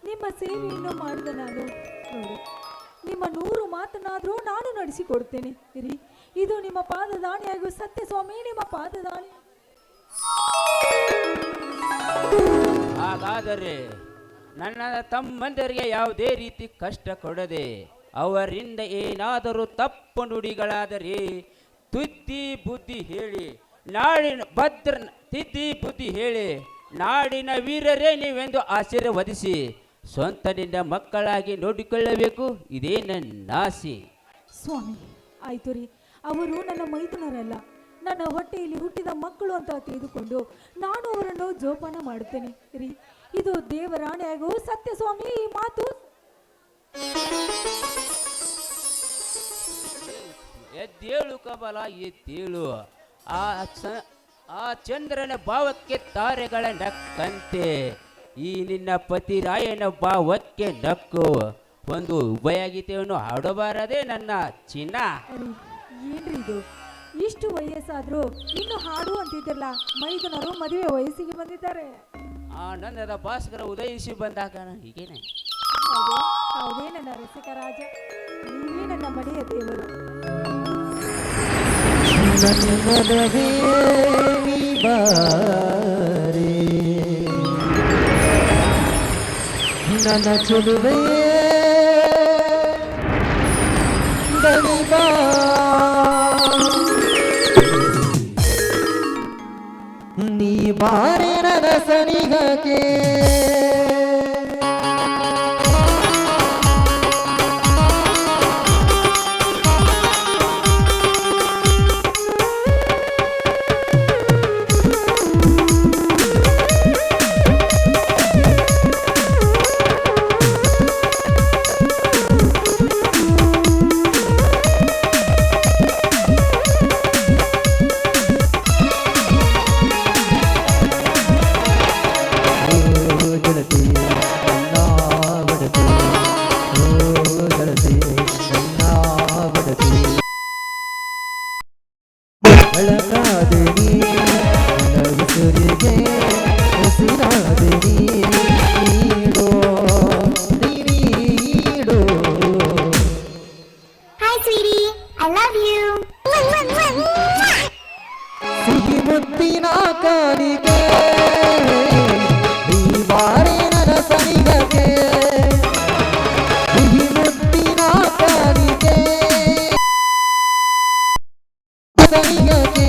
ನಿಮ್ಮ ಸೇವೆಯನ್ನು ಮಾಡಿದ ನಾನು ನೋಡಿ ನಿಮ್ಮ 100 ಮಾತನಾದರೂ ನಾನು ನಡೆಸಿಕೊಡ್ತೇನೆ ರೀ. ಇದು ನಿಮ್ಮ ಪಾದದಾಣಿಯಾಗುವ ಸತ್ಯ ಸ್ವಾಮಿ, ನಿಮ್ಮ ಪಾದದಾಣಿ. ಹಾಗಾದರೆ ನನ್ನ ತಮ್ಮಂದರಿಗೆ ಯಾವುದೇ ರೀತಿ ಕಷ್ಟ ಕೊಡದೆ ಅವರಿಂದ ಏನಾದರೂ ತಪ್ಪು ನುಡಿಗಳಾದರೆ ತುದ್ದಿ ಬುದ್ಧಿ ಹೇಳಿ ನಾಡಿನ ತಿದ್ದಿ ಬುದ್ಧಿ ಹೇಳಿ ನಾಡಿನ ವೀರರೇ ನೀವೆಂದು ಆಶೀರ್ವದಿಸಿ ಸ್ವಂತನಿಂದ ಮಕ್ಕಳಾಗಿ ನೋಡಿಕೊಳ್ಳಬೇಕು. ಇದೇ ನನ್ನ ಆಸೆ. ಸ್ವಾಮಿ ಆಯ್ತು ರೀ, ಅವರು ನನ್ನ ಮೈದುನರಲ್ಲ, ನನ್ನ ಹೊಟ್ಟೆಯಲ್ಲಿ ಹುಟ್ಟಿದ ಮಕ್ಕಳು ಅಂತ ತಿಳಿದುಕೊಂಡು ನಾನು ಅವರನ್ನು ಜೋಪಾನ ಮಾಡುತ್ತೇನೆ ರೀ. ಇದು ದೇವರಾಣೆಯಾಗುವ ಸತ್ಯ ಸ್ವಾಮಿ, ಈ ಮಾತು. ಎದ್ದೇಳು ಕಮಲ, ಎದ್ದೇಳು. ಆ ಚಂದ್ರನ ಭಾವಕ್ಕೆ ತಾರೆಗಳ ನಕ್ಕಂತೆ ಈ ನಿನ್ನ ಪತಿರಾಯನ ಭಾವಕ್ಕೆ ನಕ್ಕು. ಒಂದು ಉಭಯಗೀತೆಯನ್ನು ಹಾಡಬಾರದೆ ನನ್ನ ಚಿನ್ನ? ಏನ್ರಿ ಇದು, ಇಷ್ಟು ವಯಸ್ಸಾದ್ರೂ ಇನ್ನು ಹಾಡು ಅಂತಿದ್ದಿಲ್ಲ. ಮೈದುನರು ಮದುವೆ ವಯಸ್ಸಿಗೆ ಬಂದಿದ್ದಾರೆ. ಆನಂದದ ಭಾಸ್ಕರ ಉದಯಿಸಿ ಬಂದಾಗ ಹೀಗೇನೆ. ಹೌದೇ ನನ್ನ ರಸಿಕ ರಾಜ, ನೀವೇ ನನ್ನ ಮನೆಯ ದೇವರು. ನನ್ನ ಚಲುವೆ ನೀ ಬಾರೆ ನನ್ನ ಸನಿಹಕ್ಕೆ ಸಿಹಿ ಮುತ್ತಿನ ಕಾಣಿಕೆ ನೀ ಬಾರೆ ನನ್ನ ಸನಿಹಕ್ಕೆ ಸಿಹಿ ಮುತ್ತಿನ ಕಾಣಿಕೆ ಸನಿಹಕ್ಕೆ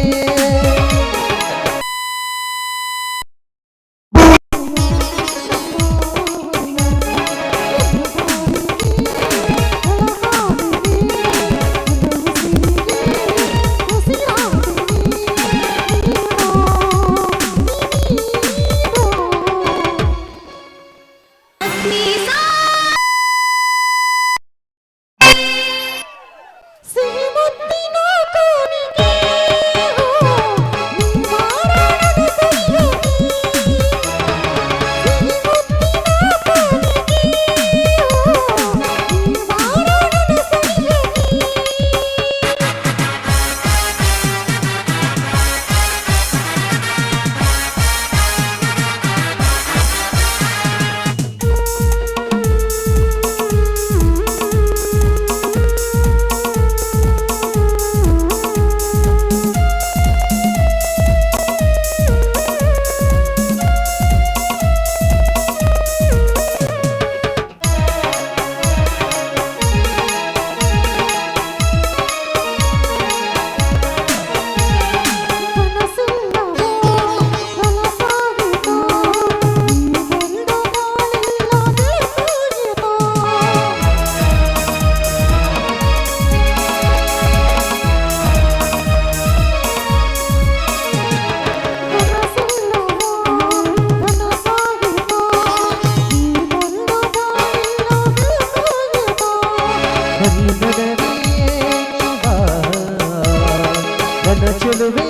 ಚೆಲುವೆ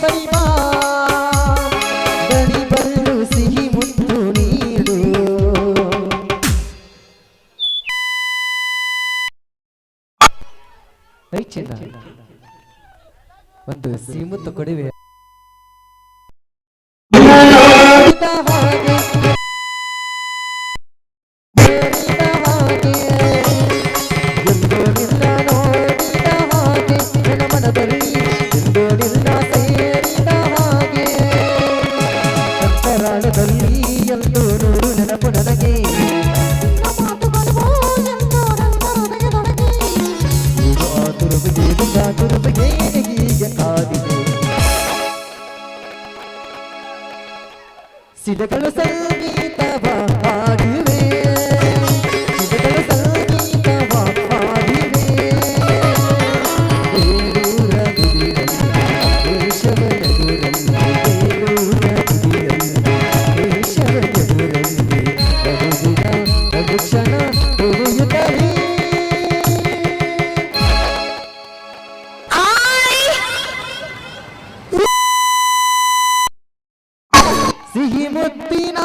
ಬಳಿ ಬಾ ಬಳಿ ಬರಲು ಸಿಹಿ ಮುತ್ತು ನೀಡು ಐ ಚೆನ್ನ ಒಂದು ಸಿಹಿ ಮುತ್ತು ಕೊಡುವೆ ಸಿಡಗಳು ಸಂಗೀತವ ಹಾಡುವೆ ಸಿಡಗಳು ಸಂಗೀತವ ಹಾಡುವೆ ಬೇರೂರ ಗುಡಿಯಲ್ಲಿ ದೇಶವನಗುರಲ್ಲಿ ಬೇರೂರ ಗುಡಿಯಲ್ಲಿ ದೇಶವನಗುರಲ್ಲಿ ಬಹುದಿನ ಬಹುಕ್ಷಣ ಉಳಿಯುತ್ತಲೇ ಸಿಹಿ ಮುತ್ತಿನ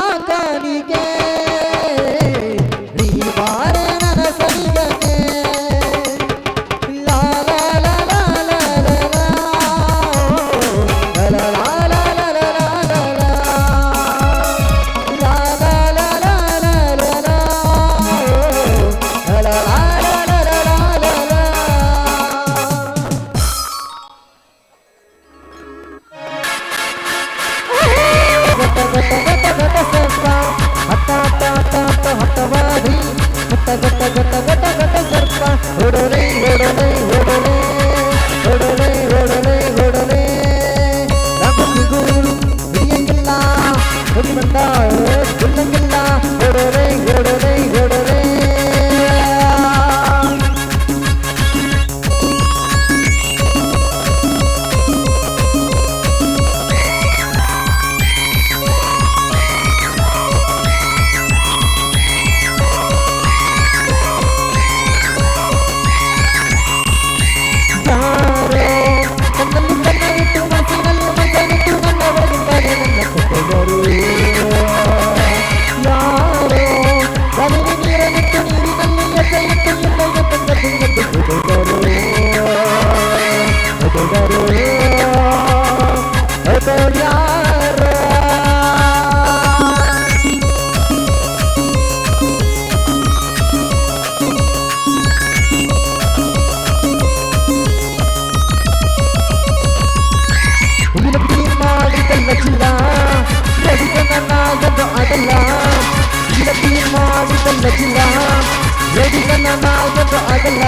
ಆಗಲ್ಲ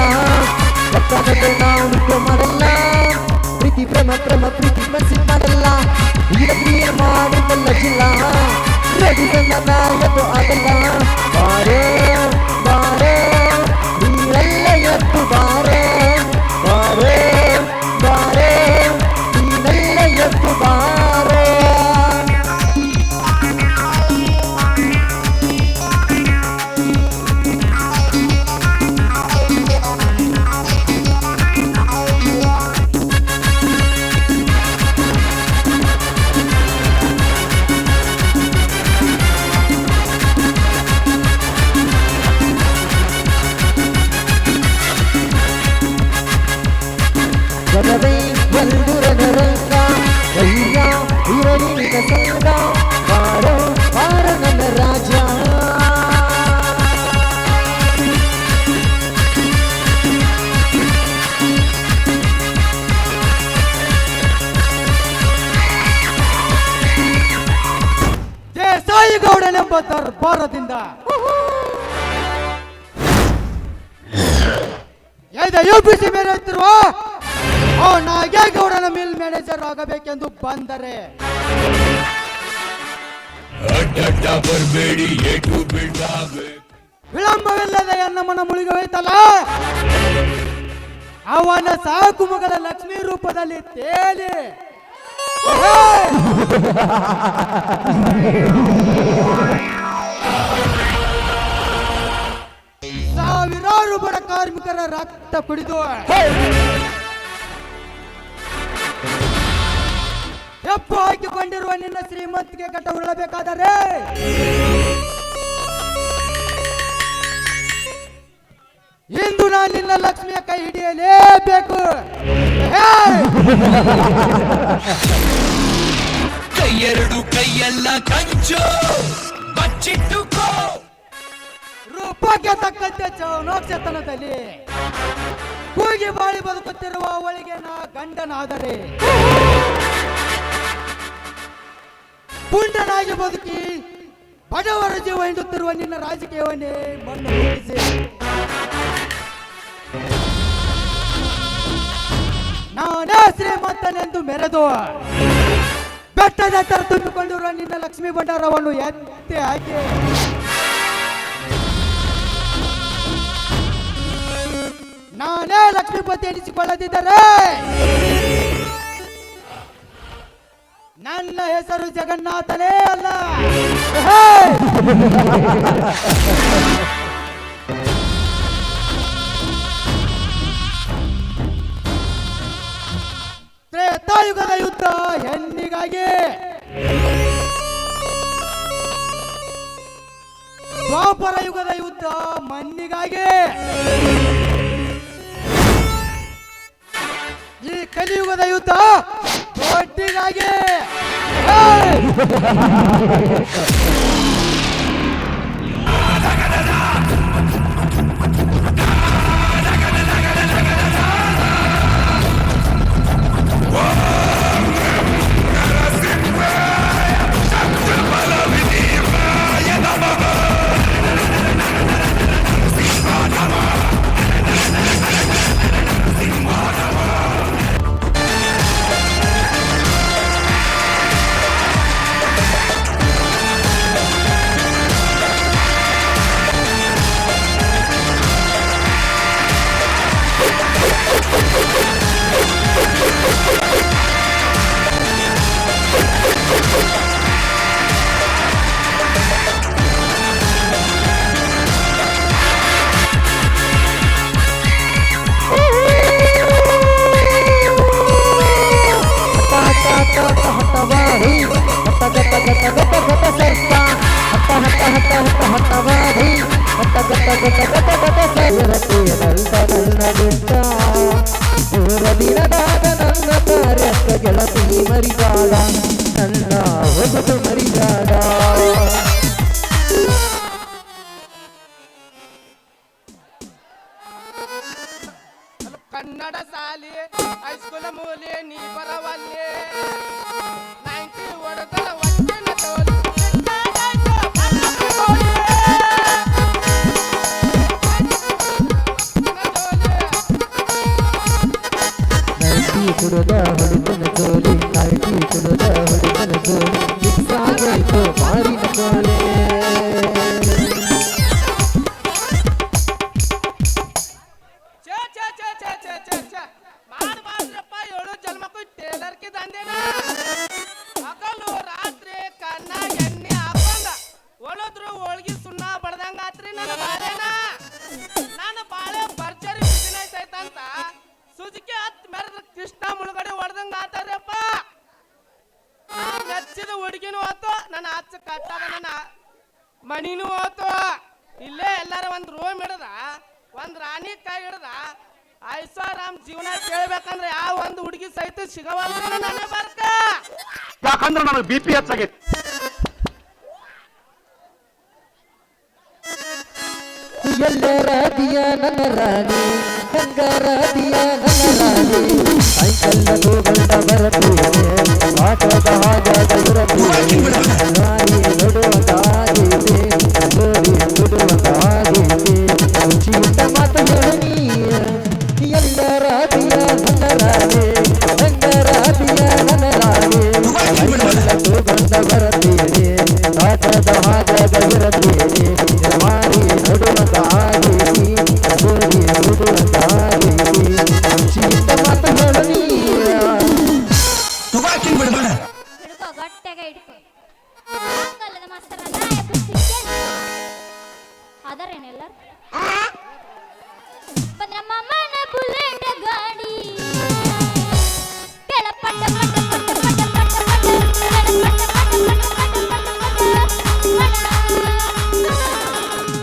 ಒಕ್ಕನದು ನಾವು ನಿತ್ಯ ಮಾಡಲ್ಲ ಪ್ರೀತಿ ಪ್ರೇಮ ಪ್ರೇಮ ಪ್ರೀತಿ ಮನಸ್ಸಿಗೆ ಮಾಡಲ್ಲ ಈಗ ಕ್ರಿಯೆ ಮಾಡಿದ್ದಲ್ಲ ಜಿಲ್ಲ ರೆಡಿ ನನ್ನ ಎದ್ದು ಆಗಲ್ಲ ಬಾರೆ ಬಾರೆ ನೀರೆಲ್ಲ ಎದ್ದು ಬಾರೆ ಬಾರೆ ಬಾರೆ ನೀನೆಲ್ಲ ಎದ್ದು ಬಾರೆ ಜನವೇ ಒಂದು ರಣರಂಗ ಧೈರ್ಯ ಇರಲಿನ ಸಂಗ ಬಾರೋ ಬಾರ ನನ್ನ ರಾಜ ದೇಸಾಯಿಗೌಡನೆಂಬ ದರ್ಬಾರದಿಂದ UPC ಮೇಲೆತ್ತಿರುವ ಆ ನಾಗೇಗೌಡನ ಮಿಲ್ ಮ್ಯಾನೇಜರ್ ಆಗಬೇಕೆಂದು ಬಂದರೆ ವಿಳಂಬವಿಲ್ಲದೆ ಎನ್ನಮ್ಮನ ಮುಳುಗಿ ಹೋಯ್ತಲ್ಲ ಅವನ ಸಾಕು ಮಗಳ ಲಕ್ಷ್ಮೀ ರೂಪದಲ್ಲಿ ತೇಲಿ ಸಾವಿರಾರು ಬಡ ಕಾರ್ಮಿಕರ ರಕ್ತ ಕುಡಿದು ಎಪ್ಪು ಹಾಕಿಕೊಂಡಿರುವ ನಿನ್ನ ಶ್ರೀಮಂತಿಗೆ ಘಟ ಉಳ್ಳಬೇಕಾದರೆ ಇಂದು ನಾನು ನಿನ್ನ ಲಕ್ಷ್ಮಿಯ ಕೈ ಹಿಡಿಯಲೇಬೇಕು. ಕೈಯೆರಡು ಕೈಯೆಲ್ಲ ಕಂಚು ಬಚ್ಚಿಟ್ಟುಕೋ. ರೂಪಕ್ಕೆ ತಕ್ಕಂತೆ ಚೌನೋಕ್ಷತನದಲ್ಲಿ ಕೂಗಿ ಬಾಳಿ ಬದುಕುತ್ತಿರುವ ಅವಳಿಗೆ ನಾ ಗಂಡನಾದರೆ ಪುಂಡನಾಗಿ ಬದುಕಿ ಬಡವರ ಜೀವ ಹಿಂಡುತ್ತಿರುವ ನಿನ್ನ ರಾಜಕೀಯವನ್ನೇ ಮಣ್ಣು ಮುಗಿಸಿ ನಾನೇ ಶ್ರೀಮಂತನೆಂದು ಮೆರೆದು ಬೆಟ್ಟದ ತರ ತುಂಬಿಕೊಂಡಿರುವ ನಿನ್ನ ಲಕ್ಷ್ಮೀ ಭಂಡಾರವನ್ನು ಎತ್ತಿ ಹಾಕಿ ನಾನೇ ಲಕ್ಷ್ಮೀಪತಿ ಎನಿಸಿಕೊಳ್ಳದಿದ್ದರೆ ನನ್ನ ಹೆಸರು ಜಗನ್ನಾಥನೇ ಅಲ್ಲ. ತ್ರೇತಾಯುಗದ ಯುದ್ಧ ಹೆಣ್ಣಿಗಾಗಿ, ದ್ವಾಪರ ಯುಗದ ಯುದ್ಧ ಮಣ್ಣಿಗಾಗಿ, ಈ ಕಲಿಯುಗದ ಯುದ್ಧ ದೊಡ್ಡಿಗಾಗಿ. ಗೆಳತಿ ಮರಿಗಾಡ ನನ್ನ ಒಬ್ಬದು ಮರಿಗಾಡ. ಕನ್ನಡ ಸಾಲಿ ಹೈಸ್ಕೂಲ್ ಮೂಲೆ ನೀ ಬರವಲ್ಲಿ 90 ಹೊಡೆದಳ ಒಟ್ಟಿನ ತೋಲಿ ಹುಡುಗಿನೂ ಹೋತು ನನ್ನ ಹಚ್ಚ ಕಟ್ಟದ ನನ್ನ ಮಣಿನೂ ಹೋತು ಇಲ್ಲೇ ಎಲ್ಲಾರ ಒಂದು ರೂಮ್ ಹಿಡ್ದ ಒಂದು ರಾಣಿ ಕೈ ಹಿಡ್ದ ಐಶ್ವರಾಮ್ ಜೀವನ ಕೇಳ್ಬೇಕಂದ್ರೆ ಯಾವ ಒಂದು ಹುಡುಗಿ ಸಹಿತ ಸಿಗವಲ್ಲ ನನ್ನ ಬರ್ಕ ಯಾಕಂದ್ರೆ ನನಗೆ BP ಹೆಚ್ಚಾಗೈತಿ ಎಲ್ಲರಾದಿಯ ನನ್ನ ರಾಣಿ ಗಂಗಾರಾದಿಯ ನನ್ನ ರಾಣಿ ಸೈಕಲ್ನ ಗೋಗಂಡ ಬರಬೇನೆ ಆಟದ ಹಾಗಾದ ಇರಬೇನೆ ನಾರಿ ನೋಡುವಂತಾಗೈತೆ ನೋಡಿ ನೋಡುವಂತಾಗೈತೆ ರುಚಿಯುಂಟ ಮಾತು ಹೇಳಿ ಎಲ್ಲರಾದಿಯ ನನ್ನ ರಾಣಿ ಗಂಗಾರಾದಿಯ ನನ್ನ ರಾಣಿ ಸೈಕಲ್ನ ಗೋಗಂಡ ಬರಬೇನೆ ಆಟದ ಹಾಗಾದ ಇರಬೇನೆ ಮಾರಿ ನೋಡುವಂತಾಗೈತಿ ನೋಡಿ ನೋಡುವಂತಾಗೈತಿ ರುಚಿಯುಂಟ ಮಾತು ಹೇಳಿ ಹಿಡ್ಕೋ ಗಟ್ಟಿಯಾಗ ಹಿಡ್ಕೋ ಹಂಗಲ್ಲದ ಮಾಸ್ತರ ಅದರೇನೆಲ್ಲ ಬಂದ್ರ ಮಾಮನ ಬುಲೆಟ್ ಗಾಡಿ ಕೆಳ ಪಟ್ಟ ಪಟ್ಟ ಪಟ್ಟ ಪಟ್ಟ ಪಟ್ಟ ಪಟ್ಟ ಕೆಳ ಪಟ್ಟ ಪಟ್ಟ ಪಟ್ಟ ಪಟ್ಟ ಪಟ್ಟ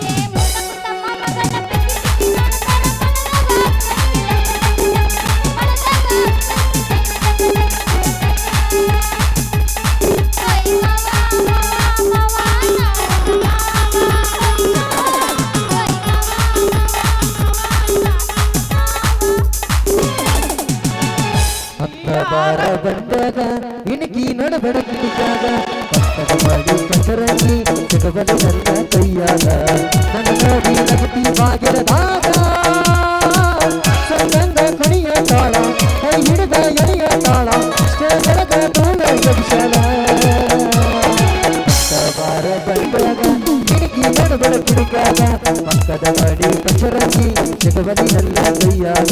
ಏ ಮುಟ್ಟ ಮುಟ್ಟ ಮಾಮಗನ ಪೆಟ್ಟಿ ಬಾರ ಬಂದಾಗ ಇಣಕಿ ನಡಬಡಕಿದಾಗ ಪಕ್ಕದ ಮಾಡಿ ಕಸರಂಗಿ ಜಗಬದ ನನ್ನ ಕೈಯಾಗ ನನ್ನ ನೋಡಿ ನಗತಿ ಬಾಗಿಲದಾಗ ಸಂಗಂಗ ಕಣಿಯ ತಾಳ ಕೈ ಹಿಡಿದ ಎಳೆಯ ತಾಳ ಸ್ಟೇಜದ ತೋಳ ಜಗಿಸಲ ಬಾರ ಬಂದಾಗ ಇಣಕಿ ನಡಬಡಕಿದಾಗ ಪಕ್ಕದ ಮಾಡಿ ಕಸರಂಗಿ ಜಗಬದ ನನ್ನ ಕೈಯಾಗ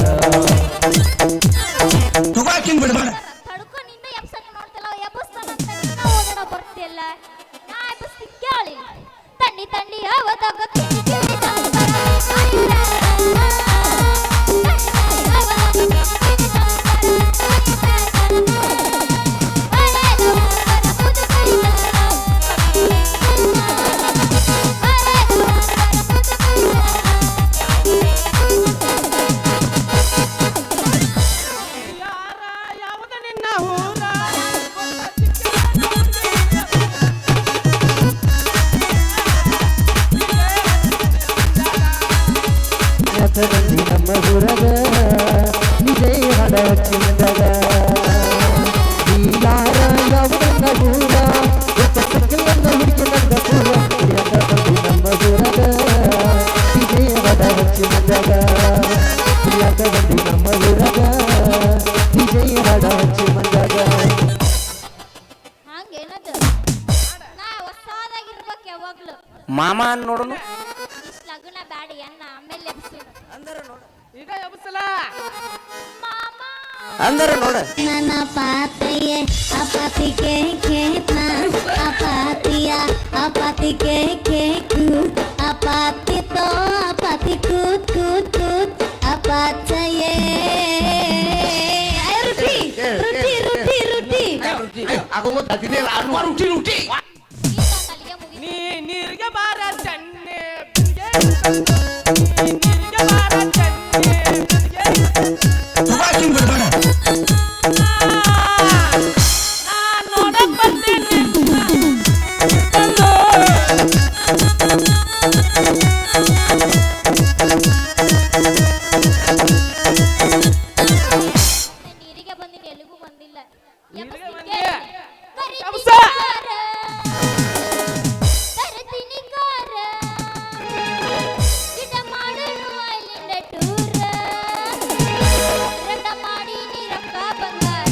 ತಡ್ಕೊ ನಿನ್ನ ಎಬ್ಸಕ್ಕೆ ನೋಡ್ತಿಲ್ಲ ಎಬ್ಬಸ್ತಾನ ಅಂತ ನಿನ್ನ ಓಡಾಡ ಬರ್ತಿಲ್ಲ ನಾ ಎಬ್ಬಸ್ತಿ ಕೇಳಿ ತಣ್ಣಿ ತಣ್ಣಿ ಅವದಾಗ ಯಾವಾಗ ನಿನ್ನ ಊರ ಮಸರಂದಿ ನಮ್ಮ ಊರಗ ವಿಜಯ ಹಡ ಚಿಂದಗ ಈ ಯಾರ ಯಾವನ ಊರ ಪಕ್ಕಕ್ಕೆಲ್ಲ ಹುಡುಕಿ ನನ್ನ ಪೂರ ಪ್ರಿಯಕಂದಿ ನಮ್ಮ ಊರಗ ವಿಜಯ ಹಡ ಚಿಂದಗ ಪ್ರಿಯಕಂದಿ ನಮ್ಮ ಊರಗ ವಿಜಯ ಹಡ ಚಿಂದಗ ಹಂಗೇನದು ನಾ ಹೊಸದಾಗಿರ್ಬೇಕು ಯಾವಾಗ್ಲೂ ಮಾಮ ನೋಡೋನು ಇಷ್ಟು ಲಗುನ ಬ್ಯಾಡಿ ಅನ್ನ ಆಮೇಲೆ ಎಬ್ಸು ಈಗ ಎಬ್ಸಲ ಮಾಮ ಅಂದ್ರೆ ನೋಡ ನನ್ನ ಪಾತೆಯೇ ಅಪಾತಿಗೆ ಕೇತ್ನ ಅಪಾತಿಯ ಅಪಾತಿಗೆ ಕೇಕು ಅಪಾತಿ ತೋ ಅಪಾತಿ ಕೂತ್ ಕೂತ್ ಕೂತ್ ಅಪಾಚಯೇ ರುಟಿ ರುಟಿ ರುಟಿ ರುಟಿ ನೀ ನೀರಿಗೆ ಬಾರ ಚನ್ನೆ ನೀರಿಗೆ ಬಾರ ಚನ್ನೆ ನಾನು ನೋಡಕ್ ಬರ್ತೇನೆ ನೀರಿಗೆ ಬಂದಿನಿ ಎಲ್ಲಿಗೂ ಬಂದಿಲ್ಲ ನೀರಿಗೆ ಎಬ್ಸ್ತೀನಿ ಬಂದೆ. ಕೇಳಿ. ಎಬ್ಸ. ತರತೀನಿ ಕಾರ ಗಿಡ ಮಾಡಲು ಅಲ್ಲಿಂದ ಟೂರ ರೊಕ್ಕ ಮಾಡಿ ರೊಕ್ಕ ಬಂಗಾರ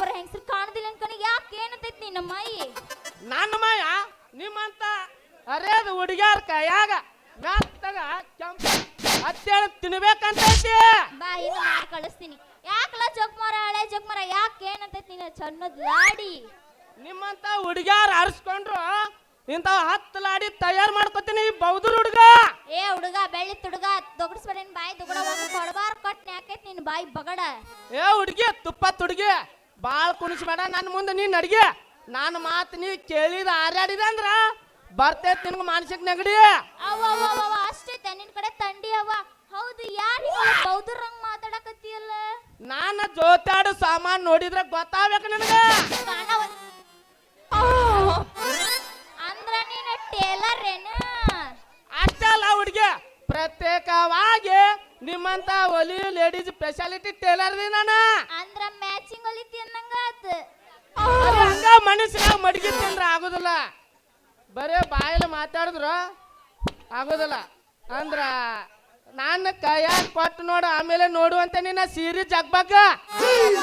ಬರೋ ಹೆಂಗಸ್ರು ಕಾಣುದಿಲ್ಲ ಅನ್ಕೊಂಡು ಯಾಕೆ ಏನಂತೈತಿ ನಿನ್ನ ಮೈ ನನ್ನ ಮಯ ನಿಮ್ಮಂತ ಅರೇದ ಹುಡುಗ್ಯಾರ ಕೈಯಾಗ ಮ್ಯಾತ್ತಾಗ ಕೆಂಪ ಹತ್ತೇಳ ತಿನ್ಬೇಕಂತೈತಿ ಬಾ ಇದು ಮಾಡಿ ಕಳಿಸ್ತೀನಿ ಯಾಕಲ್ಲ ಜೋಕ್ಮಾರ ಹಳೆ ಜೋಕ್ಮಾರ ಯಾಕೆ ಏನಂತೈತಿ ನಿನ್ನ ಚನ್ನದ್ ಲಾಡಿ ನಿಮ್ಮಂತ ಹುಡುಗ್ಯಾರ ಅರ್ಸ್ಕೊಂಡ್ರು ಇಂಥವ್ 10 ಲಾಡಿ ತಯಾರು ಮಾಡ್ಕೊತೀನಿ ಬೌದ್ರ ಹುಡುಗ ಏ ಹುಡುಗ ಬೆಳ್ಳಿತ್ ಹುಡುಗ ದೊಗಡಿಸ್ಬೇಡ ನಿನ್ ಬಾಯಿ ದುಗಡ ಒಂದು ಕೊಡಬಾರ್ ಕೊಟ್ಟು ಯಾಕೈತಿ ನಿನ್ ಬಾಯಿ ಬಗಡ ಏ ಹುಡುಗಿ ತುಪ್ಪ ಹುಡುಗಿ ಬಾಳ್ ಕುಣಿಸ್ಬೇಡ ನನ್ನ ಮುಂದೆ ನೀನ್ ಅಡ್ಗೆ ನಾನು ಮಾತು ನೀ ಕೇಳಿದ ಹಾರಾಡಿದ ಅಂದ್ರ ಬರ್ತೈತಿ ನಿನ್ಗ ಮಾನಸಿಕ ನೆಗಡಿ ಅವ್ವ ಅಷ್ಟೈತೆ ನಿನ್ ಕಡೆ ತಂಡಿ ಅವ್ವ ಹೌದು ಯಾರು ಬೌದ್ರಂಗ್ ಮಾತಾಡಕತ್ತೀಯಲ್ಲ ನಾನು ಜೋತಾಡು ಸಾಮಾನ್ ನೋಡಿದ್ರೆ ಗೊತ್ತಾಗ್ಬೇಕು ನನಗ ಅಂದ್ರ ನೀನು ಟೇಲರ್ ಏನ ಅಷ್ಟೇ ಅಲ್ಲ ಹುಡುಗಿ ಪ್ರತ್ಯೇಕವಾಗಿ ನಿಮ್ಮಂತ ಒಲಿ ಲೇಡೀಸ್ ಸ್ಪೆಷಾಲಿಟಿ ಟೇಲರ್ ನಾನು ಅಂದ್ರ ಮ್ಯಾಚಿಂಗ್ ಹೊಲಿತಿ ಅನ್ನಂಗ ಹಂಗ ಮನುಷ್ಯನಾಗ ಮಡಗಿತ್ತು ಅಂದ್ರೆ ಆಗುದಿಲ್ಲ ಬರೇ ಬಾಯಲ್ಲಿ ಮಾತಾಡಿದ್ರು ಆಗೋದಿಲ್ಲ ಅಂದ್ರ ನಾನು ಕೈಯಾಗ ಕೊಟ್ಟು ನೋಡು ಆಮೇಲೆ ನೋಡುವಂತೆ ನಿನ್ನ ಸೀರೆ ಜಗ್ಬಾಗ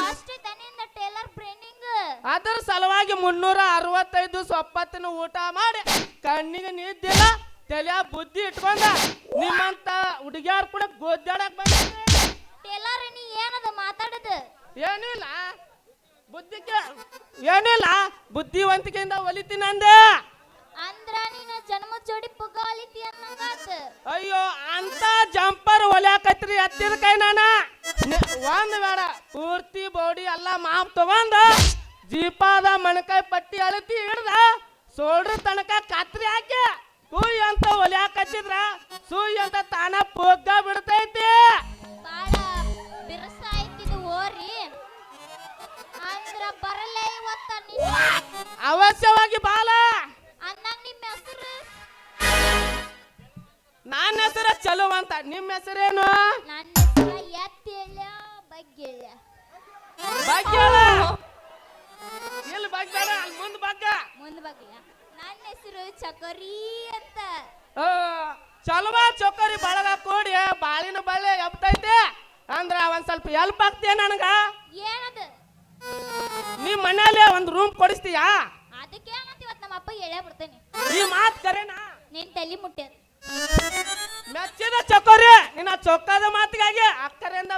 ಅಷ್ಟೇ ತನಿಂದ ಟೇಲರ್ ಟ್ರೈನಿಂಗ್ ಅದರ ಸಲುವಾಗಿ 365 ಸೊಪ್ಪತ್ತಿನ ಊಟ ಮಾಡಿ ಕಣ್ಣಿಗೆ ನಿದ್ದಿಲ್ಲ ತಲೆಯ ಬುದ್ಧಿ ಇಟ್ಕೊಂಡ ನಿಮ್ಮಂತ ಹುಡುಗಿಯಾರು ಕೂಡ ಗೋದ್ದಾಡಕ್ ಬಂದಿದ್ದೆ ಟೇಲರ್ ನೀ ಏನದ ಮಾತಾಡದು ಏನಿಲ್ಲ ಏನಿಲ್ಲ ಬುದ್ಧಿವಂತಿಕೆಯಿಂದ ಹೊಲಿತೀನಿ ಅಂದೆ ಅಂದ್ರ ನೀನು ಜನ್ಮ ಜೋಡಿ ಪುಗ್ಗ ಹೊಲಿತಿ ಅನ್ನಂಗಾತ ಅಯ್ಯೋ ಅಂತ ಜಂಪರ್ ಹೊಲ್ಯಾಕತ್ರಿ ಹತ್ತಿದ ಕೈ ನಾನ ಒಂದ್ ಬೇಡ ಪೂರ್ತಿ ಬಾಡಿ ಎಲ್ಲ ಮಾಪ್ ತಗೊಂಡ ಜೀಪಾದ ಮಣಕಾಯಿ ಪಟ್ಟಿ ಅಳತಿ ಹಿಡ್ದ ಸೋಳ್ರ ತನಕ ಕತ್ರಿ ಹಾಕಿ ಕುಯ್ ಅಂತ ಹೊಲ್ಯಾಕತ್ತಿದ್ರ ಸುಯ್ ಅಂತ ತಾನ ಪುಗ್ಗ ಬಿಡ್ತೈತಿ ಬಾಳ ಬಿರ್ಸಾಯ್ತಿದು ಓರಿ ಅಂದ್ರ ಬರಲೇ ಇವತ್ತ ನೀನು ಅವಶ್ಯವಾಗಿ ಬಾಲ ಅನ್ನಂಗ ನಿಮ್ಮ ಹೆಸರು ನನ್ನ ಹೆಸರು ಚಲೋ ಅಂತ ನಿಮ್ಮ ಹೆಸರೇನು ನನ್ನ ಹೆಸರು ಎತ್ತೇಳ ಬಗ್ಗೆಳ ಭಾಗ್ಯಳ ಇಲ್ಲಿ ಭಾಗ್ಯಳ ಅಲ್ಲಿ ಮುಂದೆ ಭಾಗ್ಯ ಮುಂದ್ ಬಗ್ಗೆಳ ನನ್ನ ಹೆಸರು ಚಕೋರಿ ಅಂತ ಚಲವಾ ಚೊಕ್ಕರಿ ಬಳಗ ಕೂಡಿ ಬಾಳಿನ ಬಳ್ಳಿ ಎಬ್ತೈತೆ ಅಂದ್ರ ಒಂದ್ ಸ್ವಲ್ಪ ಹೆಲ್ಪ್ ಆಗ್ತೀಯ ನನಗ ಏನದು ನಿಮ್ ಮನೇಲಿ ಒಂದ್ ರೂಮ್ ಕೊಡಿಸ್ತೀಯಾ ಅದಕ್ಕೆ ಏನಂತ ಇವತ್ತು ನಮ್ಮ ಅಪ್ಪ ಹೇಳೇ ಬಿಡ್ತೇನೆ ಈ ಮಾತ್ ಕರೆನಾ ನಿನ್ ತಲೆ ಮುಟ್ಟ್ಯದ ಮೆಚ್ಚಿದ ಚೊಕ್ಕರಿ ನಿನ್ನ ಚೊಕ್ಕದ ಮಾತಿಗಾಗಿ ಅಕ್ಕರೆಯಿಂದ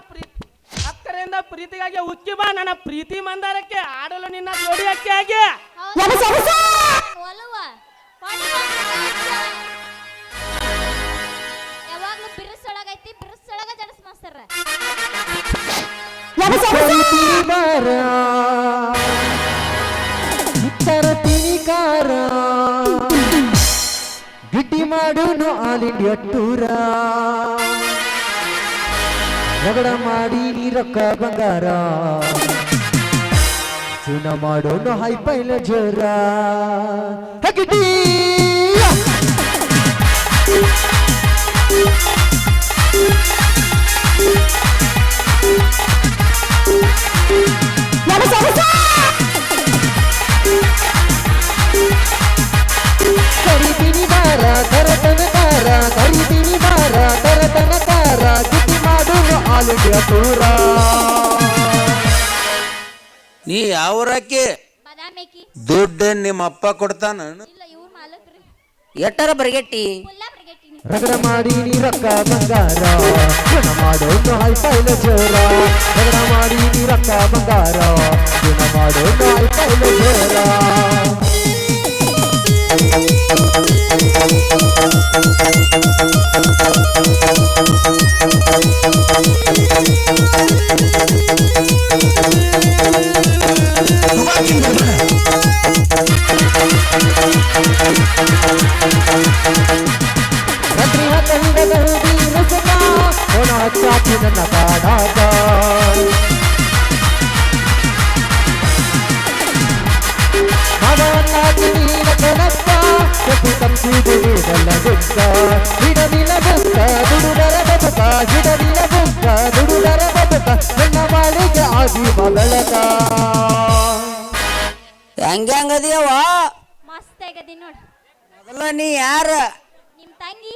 ಪ್ರೀತಿಗಾಗಿ ಉಕ್ಕಿ ಬಾ ನನ್ನ ಪ್ರೀತಿ ಮಂದಾರಕ್ಕೆ ಆಡಲು ನಿನ್ನ ಜೋಡಿ ಅಕ್ಕಿ ಆಗಿ ಒಲವ ಯಾವಾಗ್ಲೂ ಬಿರುಸೊಳಗೈತಿ ಬಿರುಸೊಳಗ ಜಡಸ್ ಮಾಸ್ತರ ತಿನಿಕಾರ ಗಿಡ್ಡಿ ಮಾಡೋನು ಆಲ್ ಇಂಡಿಯಾ ಟೂರ ರಗಡ ಮಾಡಿ ನೀ ರೊಕ್ಕ ಬಂಗಾರ ಚೂನ ಮಾಡೋನು ಹೈ ಪೈಲ ಜೋರ ಹಗಿಡಿ ಕರಿತೀನಿ ಬಾರ ಕರತನಕಾರ ಕರಿತೀನಿ ಬಾರ ಕರತನಕಾರ ಗಿಟ್ಟಿ ಮಾಡೋನು ಆಲ್ ಇಂಡಿಯಾ ಟೂರ ನೀ ಯಾವ್ರಕ್ಕೆ ಬಾದಾಮೇಕಿ ದುಡ್ಡು ನಿಮ್ಮ ಅಪ್ಪ ಕೊಡ್ತಾನ ಇಲ್ಲ ಇವ್ರ ಮಾಲಕ್ರಿ ಎಟ್ಟರ ಬರಗೆಟ್ಟಿ ಫುಲ್ಲ ಬ್ರಿಗೇಟಿನಿ ರಗಡ ಮಾಡಿ ನೀ ರೊಕ್ಕ ಬಂಗಾರ ಗುಣ ಮಾಡೋನು ಹೈ ಪೈಲ ಜೋರ ರಗಡ ಮಾಡಿ ನೀ ರೊಕ್ಕ ಬಂಗಾರ ಗುಣ ಮಾಡೋನು ಹೈ ಪೈಲ ಜೋರ ರತ್ರಿ ಹತ್ತಲಿದ ರಸಕ ಒಣ ಚಾಚಿ ನನ್ನ ಕಾಡಾಗ ಮಗವನ್ನಾಗಿ ನೀನ ಕೊನಪ್ಪ ಕೆಟ್ಟು ತಪ್ಪಿದು ನೀಡಲ್ಲ ಬುಕ್ಕ ಹಿಡದಿಲ್ಲ ಬುಕ್ಕ ದುಡುಡರ ಬದುಕ ಹಿಡದಿಲ್ಲ ಬುಕ್ಕ ದುಡುಡರ ಬದುಕ ನನ್ನ ಮಾಳಿಗೆ ಆಗಿ ಮಗಳಕ ಹೆಂಗದಿಯವ ಮಸ್ತ್ ಆಗದಿ ನೋಡ್ ಮೊದಲ ನೀ ಯಾರ ನಿಮ್ ತಂಗಿ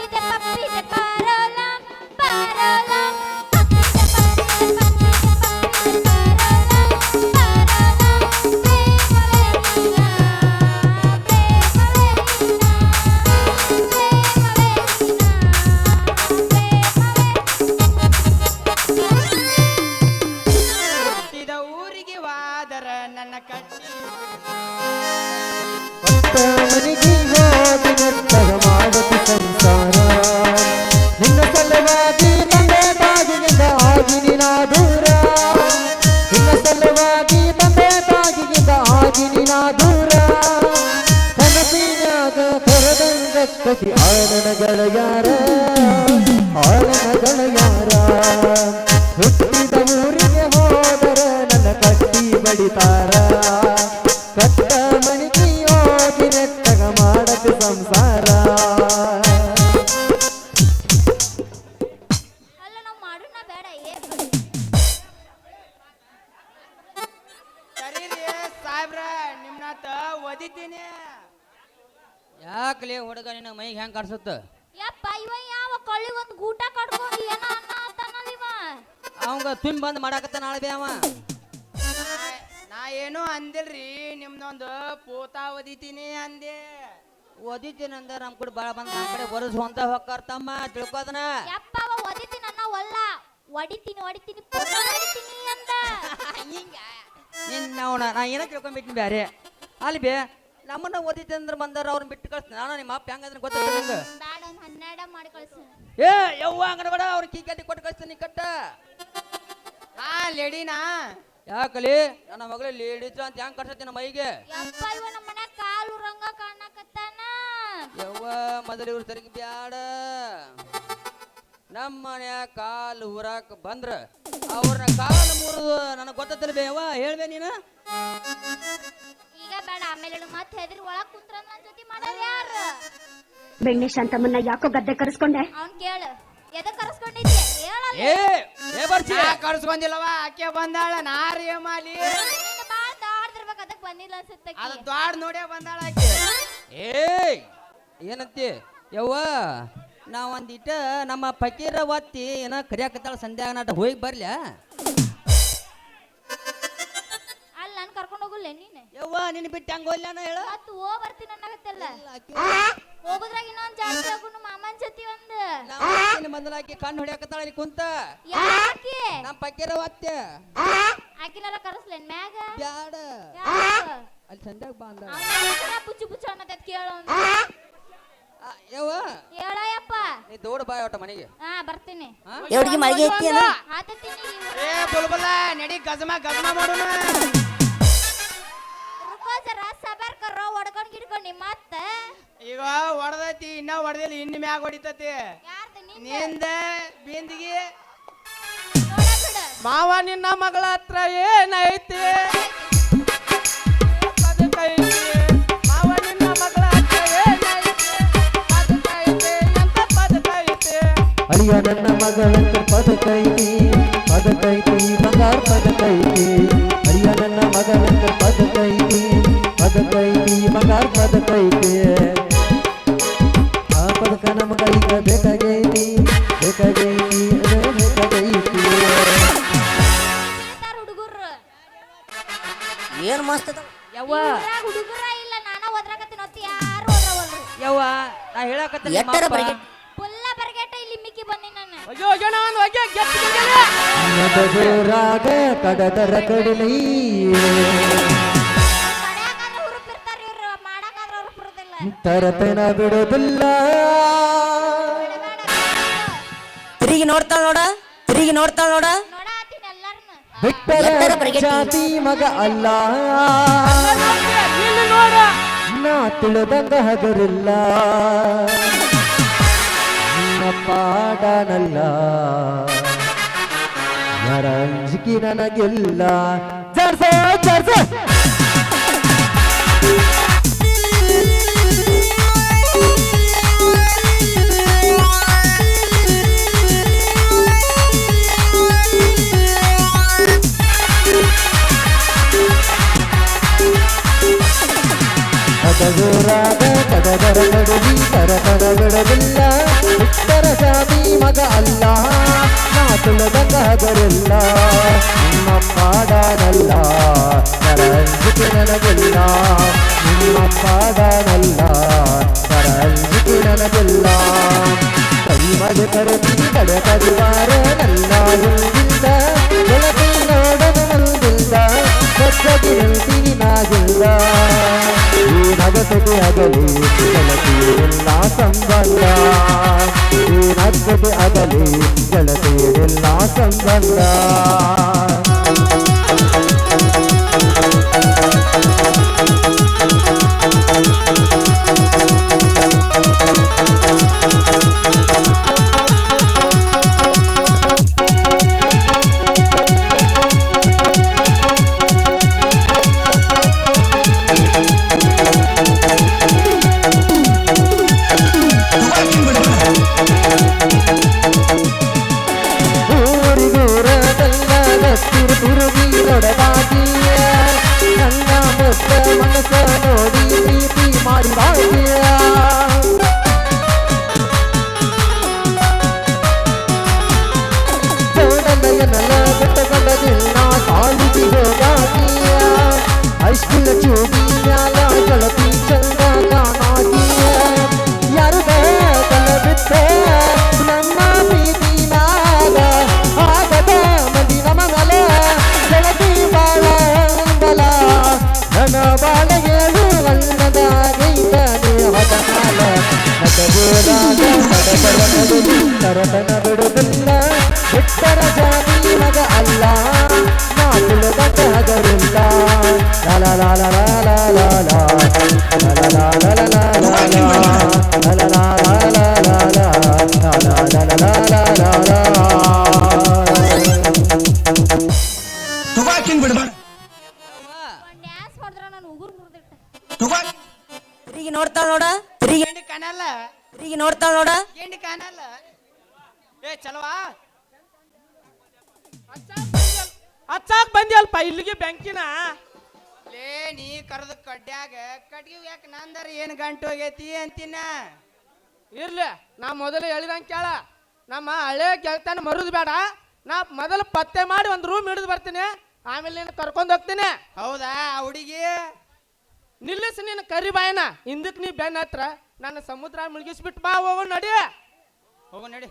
ಹೋದರ ನನ್ನ ಕಟ್ಟಿ ಮನೆಗೆ ಹೋಗಿ ನೆಟ್ಟಗ ಮಾಡತಿ ಸಂಸಾರ ನಿನ್ನ ಸಲುವಾಗಿ ತಂದೆ ತಾಗಿಗಿಂದ ಆಗಿ ನಿನ ದೂರ ನಿನ್ನ ಸಲುವಾಗಿ ತಂದೆ ತಾಗಿಗಿಂದ ಆಗಿ ನಿನ ದೂರ ಕನಸಿನಾಗ ಕರೆದಂಗ ಕತಿ ಆಳನ ಗೆಳೆಯಾರ ಆಳನ ಗೆಳೆಯಾರ ಹುಟ್ಟಿದ ಊರಿಗೆ ಹೋದರ ನನ್ನ ಕಟ್ಟಿ ಬಡಿತಾರ ಕಟ್ಟ ಮಣಿಗೆ ಹೋಗಿ ನೆಟ್ಟಗ ಮಾಡತಿ ಸಂಸಾರ ಅಲ್ಲ ನಾವು ಮಾಡೋಣ ಬೇಡ ಏನ್ ಕರೀರಿ ಸಾಹೇಬ್ರ ನಿಮ್ನಾತ ಓದಿದ್ದೀನಿ ಯಾಕಲೇ ಹುಡುಗ ನಿನ್ನ ಮೈಗೆ ಹೆಂಗ್ ಕಾಣಿಸುತ್ತ ಯಪ್ಪ ಇವ ಯಾವ ಕಳ್ಳಿ ಒಂದು ಗೂಟ ಕಟ್ಕೊಂಡು ಏನೋ ಅನ್ನತಾನಲ್ಲ ಇವ ಅವಂಗ ತುಂಬ ಬಂದ್ ಮಾಡಾಕತ್ತ ನಾಳೆ ಅವ ನಾ ಏನೂ ಅಂದಿಲ್ರಿ ನಿಮ್ದೊಂದು ಪೂತ ಓದಿತೀನಿ ಅಂದೆ ಓದಿದ್ದೀನಂದ ನಮ್ ಕೂಡ ಬಾಳ ಬಂದ್ ನಮ್ ಕಡೆ ಬರಸುವಂತ ಹೊಕ್ಕಾರ ತಮ್ಮ ತಿಳ್ಕೋದನ ಯಪ್ಪ ಅವ ಓದಿತೀನಿ ಅನ್ನೋ ಒಲ್ಲ ಹೊಡಿತೀನಿ ಪುಟ್ಟ ಹೊಡಿತೀನಿ ಅಂತ ನಿನ್ನ ನಾ ಏನೋ ತಿಳ್ಕೊಂಡ್ಬಿಟ್ಟಿನಿ ಬ್ಯಾರೆ ಅಲ್ಲಿ ಬೇ ನಮ್ಮನ್ನ ಓದಿದ್ದೆ ಅಂದ್ರೆ ಬಂದಾರ ಅವ್ರನ್ನ ಬಿಟ್ಟು ಕಳಿಸ್ತೀನಿ ನಾನು ನಿಮ್ಮ ಅಪ್ಪ ಹೆಂಗಂದ್ರೆ ಗೊತ್ತಿಲ್ಲ ನಂಗೆ ಬೇಡ ಒಂದು 12 ಮಾಡಿ ಕಳ್ಸು ಏ ಯವ್ವ ಅಂಗಡಬೇಡ ಅವ್ರ ಕೀಕಟ್ಟಿ ಕೊಟ್ಟು ಕಳಿಸ್ತೀನಿ ಕಟ್ಟ ಹಾ ಲೇಡಿನಾ ಯಾಕಲಿ ನನ್ನ ಮಗಳ ಲೇಡೀಸ್ ಅಂತ ಹೆಂಗ್ ಕಳ್ಸತ್ತೀನಿ ಮೈಗೆ ಯಪ್ಪ ಇವ ನಮ್ಮ ಮನೆ ಕಾಲು ರಂಗ ಕಾಣಕತ್ತಾನ ಯವ್ವ ಮೊದಲು ಇವ್ರು ಸರಿಗೆ ಬ್ಯಾಡ ನಮ್ಮ ಮನೆಯ ಕಾಲು ಊರಾಕ ಬಂದ್ರ ಅವ್ರನ್ನ ಕಾಲು ಮುರಿದು ನನಗೆ ಗೊತ್ತಿಲ್ಲ ಬೇ ಯವ್ವ ಹೇಳ್ಬೇ ನೀನು ಈಗ ಬೇಡ ಆಮೇಲೆ ಮತ್ತೆ ಹೆದರಿ ಒಳಗ್ ಕುಂತ್ರ ನನ್ನ ಜೊತೆ ಮಾಡೋದು ಯಾರು ಬೆಣ್ಣೆ ಶಾಂತಮ್ಮನ್ನ ಯಾಕೋ ಗದ್ದೆ ಕರೆಸ್ಕೊಂಡೆ ಅವ್ನ್ ಕೇಳು ಎದಕ್ ಕರೆಸ್ಕೊಂಡಿದ್ದೆ ಹೇಳಲ್ಲ ಏ ಬರ್ಸಿ ಕರ್ಸ್ಕೊಂದಿಲ್ಲವ ಆಕೆ ಬಂದಾಳ ನಾರಿ ಮಾಲಿ ನೀನು ಬಾಳ ದಾಡ್ದಿರ್ಬೇಕು ಅದಕ್ಕೆ ಬಂದಿಲ್ಲ ಅನ್ಸುತ್ತೆ ಅದು ದ್ವಾಡ್ ನೋಡೇ ಬಂದಾಳ ಆಕೆ ಏಯ್ ಏನಂತಿ ಯವ್ವ ನಾವೊಂದಿಟ ನಮ್ಮ ಫಕೀರ ಒತ್ತಿ ಏನ ಕರಿಯಾಕತ್ತಾಳ ಸಂಧ್ಯಾಗ ನಾಟ ಹೋಗಿ ಬರ್ಲ್ಯಾ ಅಲ್ಲಿ ನಾನು ಕರ್ಕೊಂಡು ಹೋಗಲ್ಲ ನೀನು ಯವ್ವ ನಿನ್ನ ಬಿಟ್ಟು ಹೆಂಗ ಹೋಗ್ಲಾನ ಹೇಳ ಮತ್ ಬರ್ತೀನಿ ಅನ್ನಕತ್ತಲ್ಲ ಹೋಗುದ್ರಾಗ ಇನ್ನೊಂದ್ ಜಾಸ್ತಿ ಆಗುನು ಮಾಮನ್ ಜೊತೆ ಒಂದು ಮೊದಲಾಕಿ ಕಣ್ಣು ಹೊಡ್ಯಾಕತ್ತಾಳ ಇಲ್ಲಿ ಕುಂತ ಯಾಕೆ ನಮ್ಮ ಫಕೀರ ಒತ್ತೆ ಆಕಿನಾರ ಕರೆಸ್ಲೇನ್ ಮ್ಯಾಗ ಬ್ಯಾಡ ಯಾಕೆ ಅಲ್ಲಿ ಸಂಧ್ಯಾಗ ಬಾ ಅಂದ ಪುಚ್ಚು ಪುಚ್ಚು ಅನ್ನತೈತ್ ಕೇಳು ಯವ್ವ ಹೇಳಯ್ಯಪ್ಪ ನೀ ದೌಡ ಬಾ ಒಟ್ಟ ಮನೆಗೆ ಹಾ ಬರ್ತೀನಿ ಎವಡಿಗೆ ಮಳಿಗೆ ಐತಿ ಅಲ್ಲ ಆತತೀನಿ ಏ ಬುಲ್ಬುಲ ನಡಿ ಗಜಮ ಮಾಡೋಣ ರುಕೋ ಜರ ಸಬರ್ ಕರೋ ಹೊಡ್ಕೊಂಡ್ ಗಿಡ್ಕೊಂಡಿ ಮತ್ತ ಈಗ ಹೊಡೆದೈತಿ ಇನ್ನ ಹೊಡೆದಿಲ್ಲ ಇನ್ನು ಮ್ಯಾಗ ಹೊಡಿತತಿ ಯಾರ್ದು ನಿಂದ ಬಿಂದಿಗೆ ನೋಡ ಬಿಡು ಮಾವ ನಿನ್ನ ಮಗಳ ಹತ್ರ ಏನೈತಿ ಬದುಕೈತಿ ಮಾವ ನಿನ್ನ ಮಗಳ ಹತ್ರ ಏನೈತಿ ಬದುಕೈತಿ ಎಂತ ಬದುಕೈತಿ ಅಳಿಯ ನನ್ನ ಮಗಳಂತ ಪದಕೈತಿ ಪದಕೈತಿ ಬಂಗಾರ ಪದಕೈತಿ ಅಳಿಯ ನನ್ನ ಮಗಳಂತ ಪದಕೈತಿ ಪದಕೈತಿ ಬಂಗಾರ ಪದಕೈತಿ ಆ ಪದಕ ನಮಗೀಗ ಬೇಕಾಗೈತಿ ಬೇಕಾಗೈತಿ ಬೇಕಾಗೈತಿ ಹುಡುಗರು ಏನ್ ಮಸ್ತ್ ಅದ ಯವ್ವ ಹುಡುಗರ ಇಲ್ಲ ನಾನ ಓದ್ರಾಕತ್ತೀನಿ ಹೊತ್ತು ಯಾರು ಓದ್ರವಲ್ರು ಯವ್ವ ನಾ ಹೇಳಕತ್ತೀನಿ ಎತ್ತರ ಬರಿಗೆ ಫುಲ್ಲ ಬರ್ಗೆಟ ಇಲ್ಲಿ ಮಿಕ್ಕಿ ಬಂದಿ ನಾನು ಅಯ್ಯೋ ಅಯ್ಯೋ ನಾನು ಅಯ್ಯೋ ಮದಗುರಾಗ ಕಡದರ ಕಡಲೈ ಕಡ್ಯಾಕಾದ್ರೆ ಹುರುಪಿರ್ತಾರ ಇವ್ರು ಮಾಡಾಕಾದ್ರೆ ಹುರುಪಿರೋದಿಲ್ಲ ತರತನ ಬಿಡೋದಿಲ್ಲ ತಿರುಗಿ ನೋಡ್ತಾಳ ನೋಡ ನೋಡಾತೀನಿ ಎಲ್ಲಾರನ್ನ ಬಿಟ್ಟರ ಜಾತಿ ಮಗ ಅಲ್ಲ ನೀನು ನೋಡ ನಾ ತಿಳಿದಂಗ ಹಗರಿಲ್ಲ ನಿನ್ನ ಪಾಡನಲ್ಲ ಯಾರ ಅಂಜಿಕೆ ನನಗಿಲ್ಲ ಜರ್ಸ ಜರ್ಸ ಅದೂರಾಗ ಕಡದರ ಕಡಲಿ ತರತಡ ಬಿಡದಿಲ್ಲ ಬಿಟ್ಟರ ಜಾತಿ ಮಗ ಅಲ್ಲ ನಾ ತುಳದಂಗ ಹಗರಿಲ್ಲ ನಿಮ್ಮ ಪಾಡನಲ್ಲ ಕರಂಜಿಕೆ ನನಗಿಲ್ಲ ನಿಮ್ಮ ಪಾಡನಲ್ಲ ಕರಂಜಿಕೆ ನನಗಿಲ್ಲ ಕೈ ಮಗ ಕರದಿ ಕಡ ಕಡಿವಾರ ನನ್ನ ಹಿಂದಿಂದ ಬೆಳಕಿ ನೋಡದ ಮುಂದಿಲ್ಲ ಬೆಚ್ಚಗಿ ನಿಲ್ತೀನಿ ನಾಗಿಲ್ಲ ಈ ನಗಸದೆ ಆಗಲಿ ಗೆಳತಿಯರಿಲ್ಲ ಸಂಬಂಧ ಈ ನಗಸದೆ ಆಗಲಿ ಗೆಳತಿಯರಿಲ್ಲ ಸಂಬಂಧ ತಿರುಗಿ ನೋಡದಾಗಿಯ ನನ್ನ ಮುದ್ದ ಮನಸ್ಸ ನೋಡಿ ಪ್ರೀತಿ ಮಾಡಿದಾಗಿಯ ಚೋಡನಯನಲ ಬೆಟ್ಟಗಡದಿಲ್ಲ ಕಾಲಿಗೆ ಹೋಗಾಗಿಯ ಐಸ್ಕೂಲ ಚೂಡಿಯಾಲ ಗೆಳತಿ ಚಂದ ಕಾಣಾಗಿಯ ಯಾರು ಬೇಕಲ ಬಿಟ್ಟ ನನ್ನ ಪ್ರೀತಿನಾಗ ಆಗದ ಮಂದಿನ ಮಗಲ ಗೆಳತಿ ಬಾಳ ಅಂಗಲ ನನ್ನ ಬಾಳೆಗೇಳು ಅನ್ನದ ಗೈತ ದೇಹದ ಕಾಲ ನಟಗೋದಾಗ ನಡಬರ ನಡುವಿ ತರತನ ಬಿಡುವುದಿಲ್ಲ ಬಿಟ್ಟರ ಜಾತಿ ಮಗ ಅಲ್ಲ ಮಾತುಲದ ಹಗರಿಲ್ಲ ಲಾಲ ಲಾಲ ಲಾಲ ಲಾಲ ಲಾಲ ಲಾಲ ಲಾಲ ಡ್ಯಾನ್ಸ್ ಮಾಡಿದ್ರ ನಾನು ಉಗುರು ಮುರಿದಿಟ್ಟೆ. ತಿರುಗಿ ನೋಡ್ತಾಳ ನೋಡ ತಿರುಗಿ ಎಂಡಿ ಕಾಣಲ್ಲ ತಿರುಗಿ ನೋಡ್ತಾಳ ನೋಡ ಎಂಡಿ ಕಾಣಲ್ಲ ಏ ಚಲವಾ ಹಚ್ಚಾಕ್ ಬಂದಿಯಲ್ಪ ಇಲ್ಲಿಗೆ ಬೆಂಕಿನ ಲೇ ನೀ ಕರೆದ ಕಡ್ಡ್ಯಾಗ ಕಡ್ಗಿ ಯಾಕೆ ನಂದರ ಏನು ಗಂಟು ಹೋಗೈತಿ ಅಂತಿನ ಇರ್ಲಿ ನಾ ಮೊದಲು ಹೇಳಿದಂಗೆ ಕೇಳ ನಮ್ಮ ಹಳೆ ಗೆಳತನ ಮರುದು ಬೇಡ ನಾ ಮೊದಲು ಪತ್ತೆ ಮಾಡಿ ಒಂದು ರೂಮ್ ಹಿಡಿದು ಬರ್ತೀನಿ ಆಮೇಲೆ ನೀನು ಕರ್ಕೊಂಡು ಹೋಗ್ತೀನಿ. ಹೌದಾ ಆ ಹುಡುಗಿ ನಿಲ್ಲಿಸಿ ನೀನು ಕರಿ ಬಾಯನ ಹಿಂದಕ್ಕೆ ನೀ ಬೆನ್ನ ಹತ್ರ ನನ್ನ ಸಮುದ್ರ ಮುಳುಗಿಸ್ಬಿಟ್ಟು ಬಾ ಹೋಗು ನಡಿ ಹೋಗು ನಡಿ